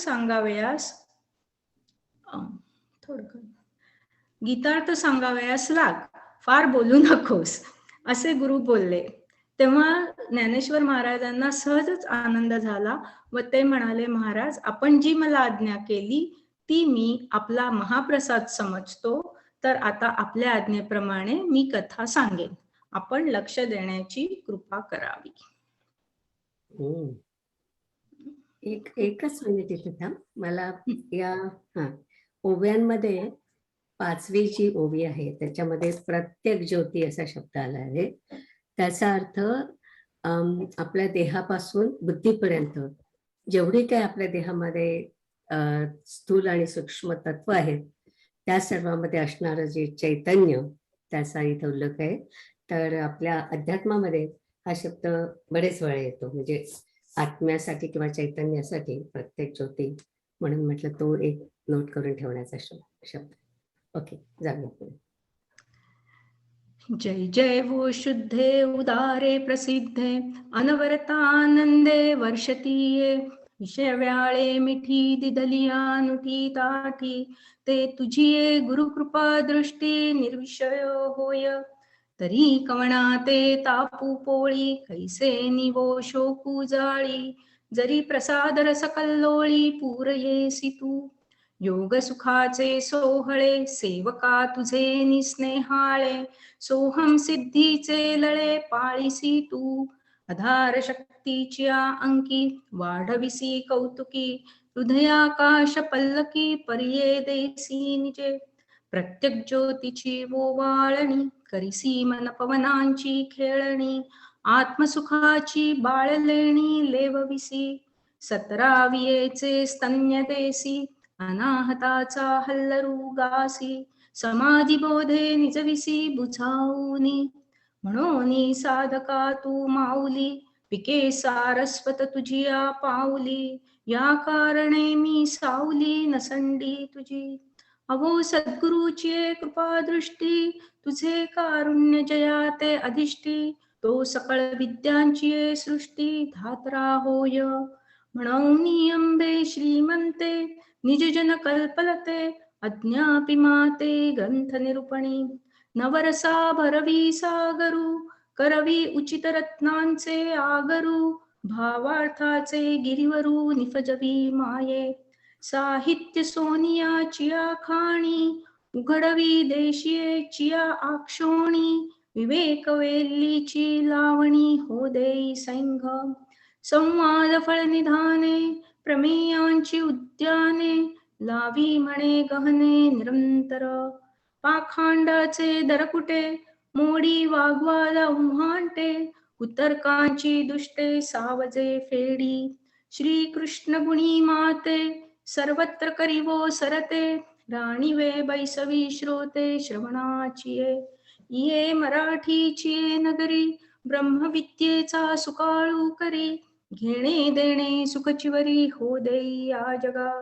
सांगावयास लाग, फार बोलू नकोस, असे गुरु बोलले. तेव्हा ज्ञानेश्वर महाराजांना सहजच आनंद झाला व ते म्हणाले, महाराज, आपण जी मला आज्ञा केली ती मी आपला महाप्रसाद समजतो, तर आता आपल्या आज्ञेप्रमाणे मी कथा सांगेन. आपण लक्ष देण्याची कृपा करावी. एकच मिनिट इथे थांब. मला या ओव्यांमध्ये 5वी जी ओवी आहे त्याच्यामध्ये प्रत्येक ज्योती असा शब्द आला आहे. त्याचा अर्थ आपल्या देहापासून बुद्धीपर्यंत जेवढी काही आपल्या देहामध्ये स्थूल आणि सूक्ष्म तत्व आहेत त्या सर्वांमध्ये असणारं जे चैतन्य, त्याचा इथं उल्लेख आहे. तर आपल्या अध्यात्मामध्ये हा शब्द बरेच वेळा येतो, म्हणजे आत्म्यासाठी किंवा चैतन्यासाठी प्रत्येक ज्योती म्हणून म्हटलं, तो एक नोट करून ठेवण्याचा शब्द. ओके, जाऊया. जय जय वो शुद्धे उदारे प्रसिद्धे अनवरतानंदे वर्षतीये. विषय व्याळे मिठी दिदलिया नुठी ताठी, ते तुझी गुरुकृपा दृष्टी निर्विषय होय. तरी कवणा ते तापू पोळी, कैसे निवो शोकू जाळी. जरी प्रसाद रस कल्लोळी, पूरयेसी तू. योग सुखाचे सोहळे, सेवका तुझे निस्नेहाळे. सोहम सिद्धीचे लळे, पाळीसी तू. आधार शक्तीच्या अंकी, वाढविसी कौतुकी. हृदयाकाश पल्लकी, पर्ये देसी निजे. प्रत्येक ज्योतीची ओवाळणी, करिसी मन पवनांची खेळणी. आत्मसुखाची बाळलेणी लेवविसी. 17वियेचे स्तन्य देसी, अनाहताचा हल्लरू गासी. समाधी बोधे निजविसी बुझाऊनी. म्हणून साधका तू माऊली, पिके सारस्वत तुझिया पाऊली. या कारणे मी सावली नसंडी तुझी. अहो सद्गुरूची कृपा दृष्टी, तुझे कारुण्य जया ते अधिष्ठी. तो सकळ विद्यांची सृष्टी, धात्रा होय. म्हणून अंबे श्रीमंते, निजजन कल्पलते. अज्ञापी माते ग्रंथ निरूपणी. नवरसा भरवी सागरू, करवी उचित रत्नांचे आगरू. भावार्थाचे गिरिवरू, निफजवी माये. साहित्य सोनियाचिया खाणी, उघडवी देशीयेचिया आक्षोणी. विवेक वेल्लीची लावणी, हो देई सैंघ. संवाद फळ निधाने, प्रमेयांची उद्याने. लावी म्हणे गहने निरंतर. पाखांडाचे दरकुटे, मोडी वाग्वादा उम्हांटे. कुतर्कांची दुष्टे, सावजे फेडी. श्री कृष्ण गुणी माते, सर्वत्र करिवो सरते. राणीवे बैसवी श्रोते, श्रवणाची ये मराठीची नगरी. ब्रह्मविद्येचा सुकाळू करी. घेणे देणे सुखचिवरी, हो देई या जगा.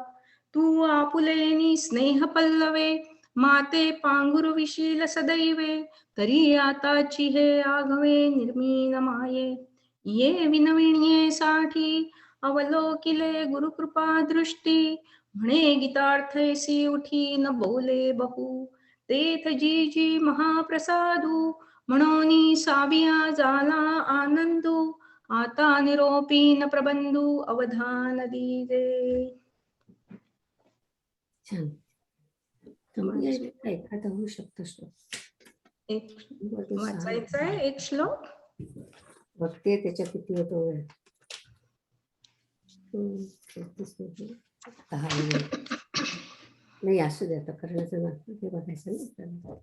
तू आपुलेनी स्नेह पल्लवे, माते पांघुरविशील सदैवे. तरी आताची हे आघवे, निर्मीन माये. ये विनविण्ये साठी, अवलोकिले गुरुकृपा दृष्टी. म्हणे गीतार्थैसी उठी न बोले बहु, तेथ जी जी महाप्रसादू, म्हणून साविया झाला आनंदू, आता निरोपी न प्रबंधू अवधान दीजे. छान. एखादा होऊ शकतो श्लोक. एक वाचायचा आहे एक श्लोक. बघते त्याच्या किती येतो वेळ. नाही असू दे आता करण्याचं ना ते बघायचं ना.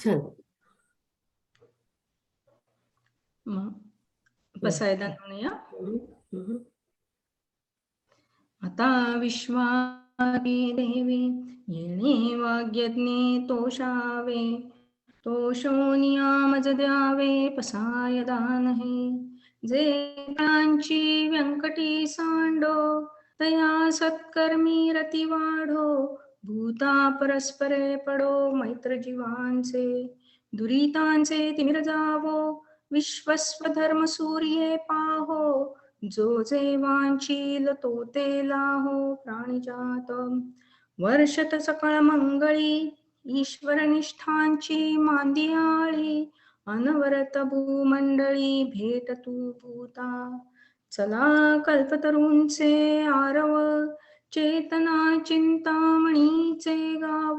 छान. बसायला म्हणूया. आता विश्वादी देवी येणे वाग्यज्ञे तोषावे, तोषो नियामज द्यावे पसाय दानहे. जे त्यांची व्यंकटी सांडो, तया सत्कर्मी रती वाढो, भूता परस्परे पडो मैत्र जीवांचे, दुरितांचे तिमिर जावो, विश्वस्वधर्म सूर्ये पाहो, जो जे वांछील तो ते लाहो प्राणिजात. वर्षत सकळ मंगळी ईश्वर निष्ठांची मांदियाळी, अनवरत भूमंडळी भेट तू भूता. चला कल्पतरूंचे आरव, चेतना चिंतामणीचे गाव,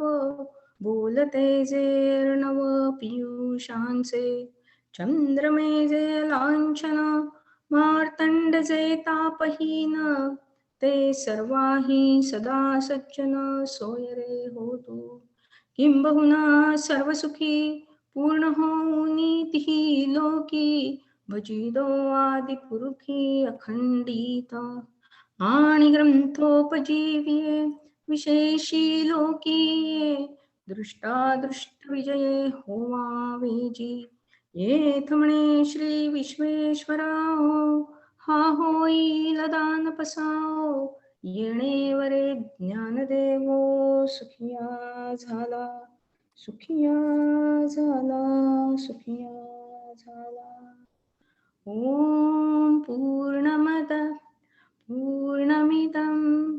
बोलते जे अर्णव पियुषांचे, चंद्रमेजे लांछन मार्तंड जे तापहीन, ते सर्वाही सदा सज्जन सोय रे होतो. किंबहुना सर्वसुखी पूर्ण होऊनी तिही लोकी, भजिदो आदि पुरुखी अखंडित. आणि ग्रंथोपजीव्ये विशेषी लोकीये, दृष्टादृष्ट विजये होवावेजी. येथ म्हणे श्री विश्वेश्वराओ, हा होईल दान पसाओ, येणेवरे ज्ञानदेवो सुखिया झाला, सुखिया झाला, सुखिया झाला. ओम पूर्णमद पूर्णमिदं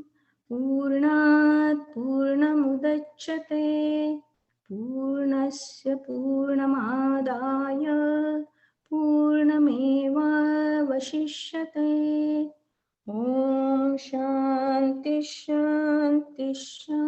पूर्णात् पूर्णमुदच्यते, पूर्णस्य पूर्णमादाय पूर्णमेवावशिष्यते. ओम शांती शांती शांती.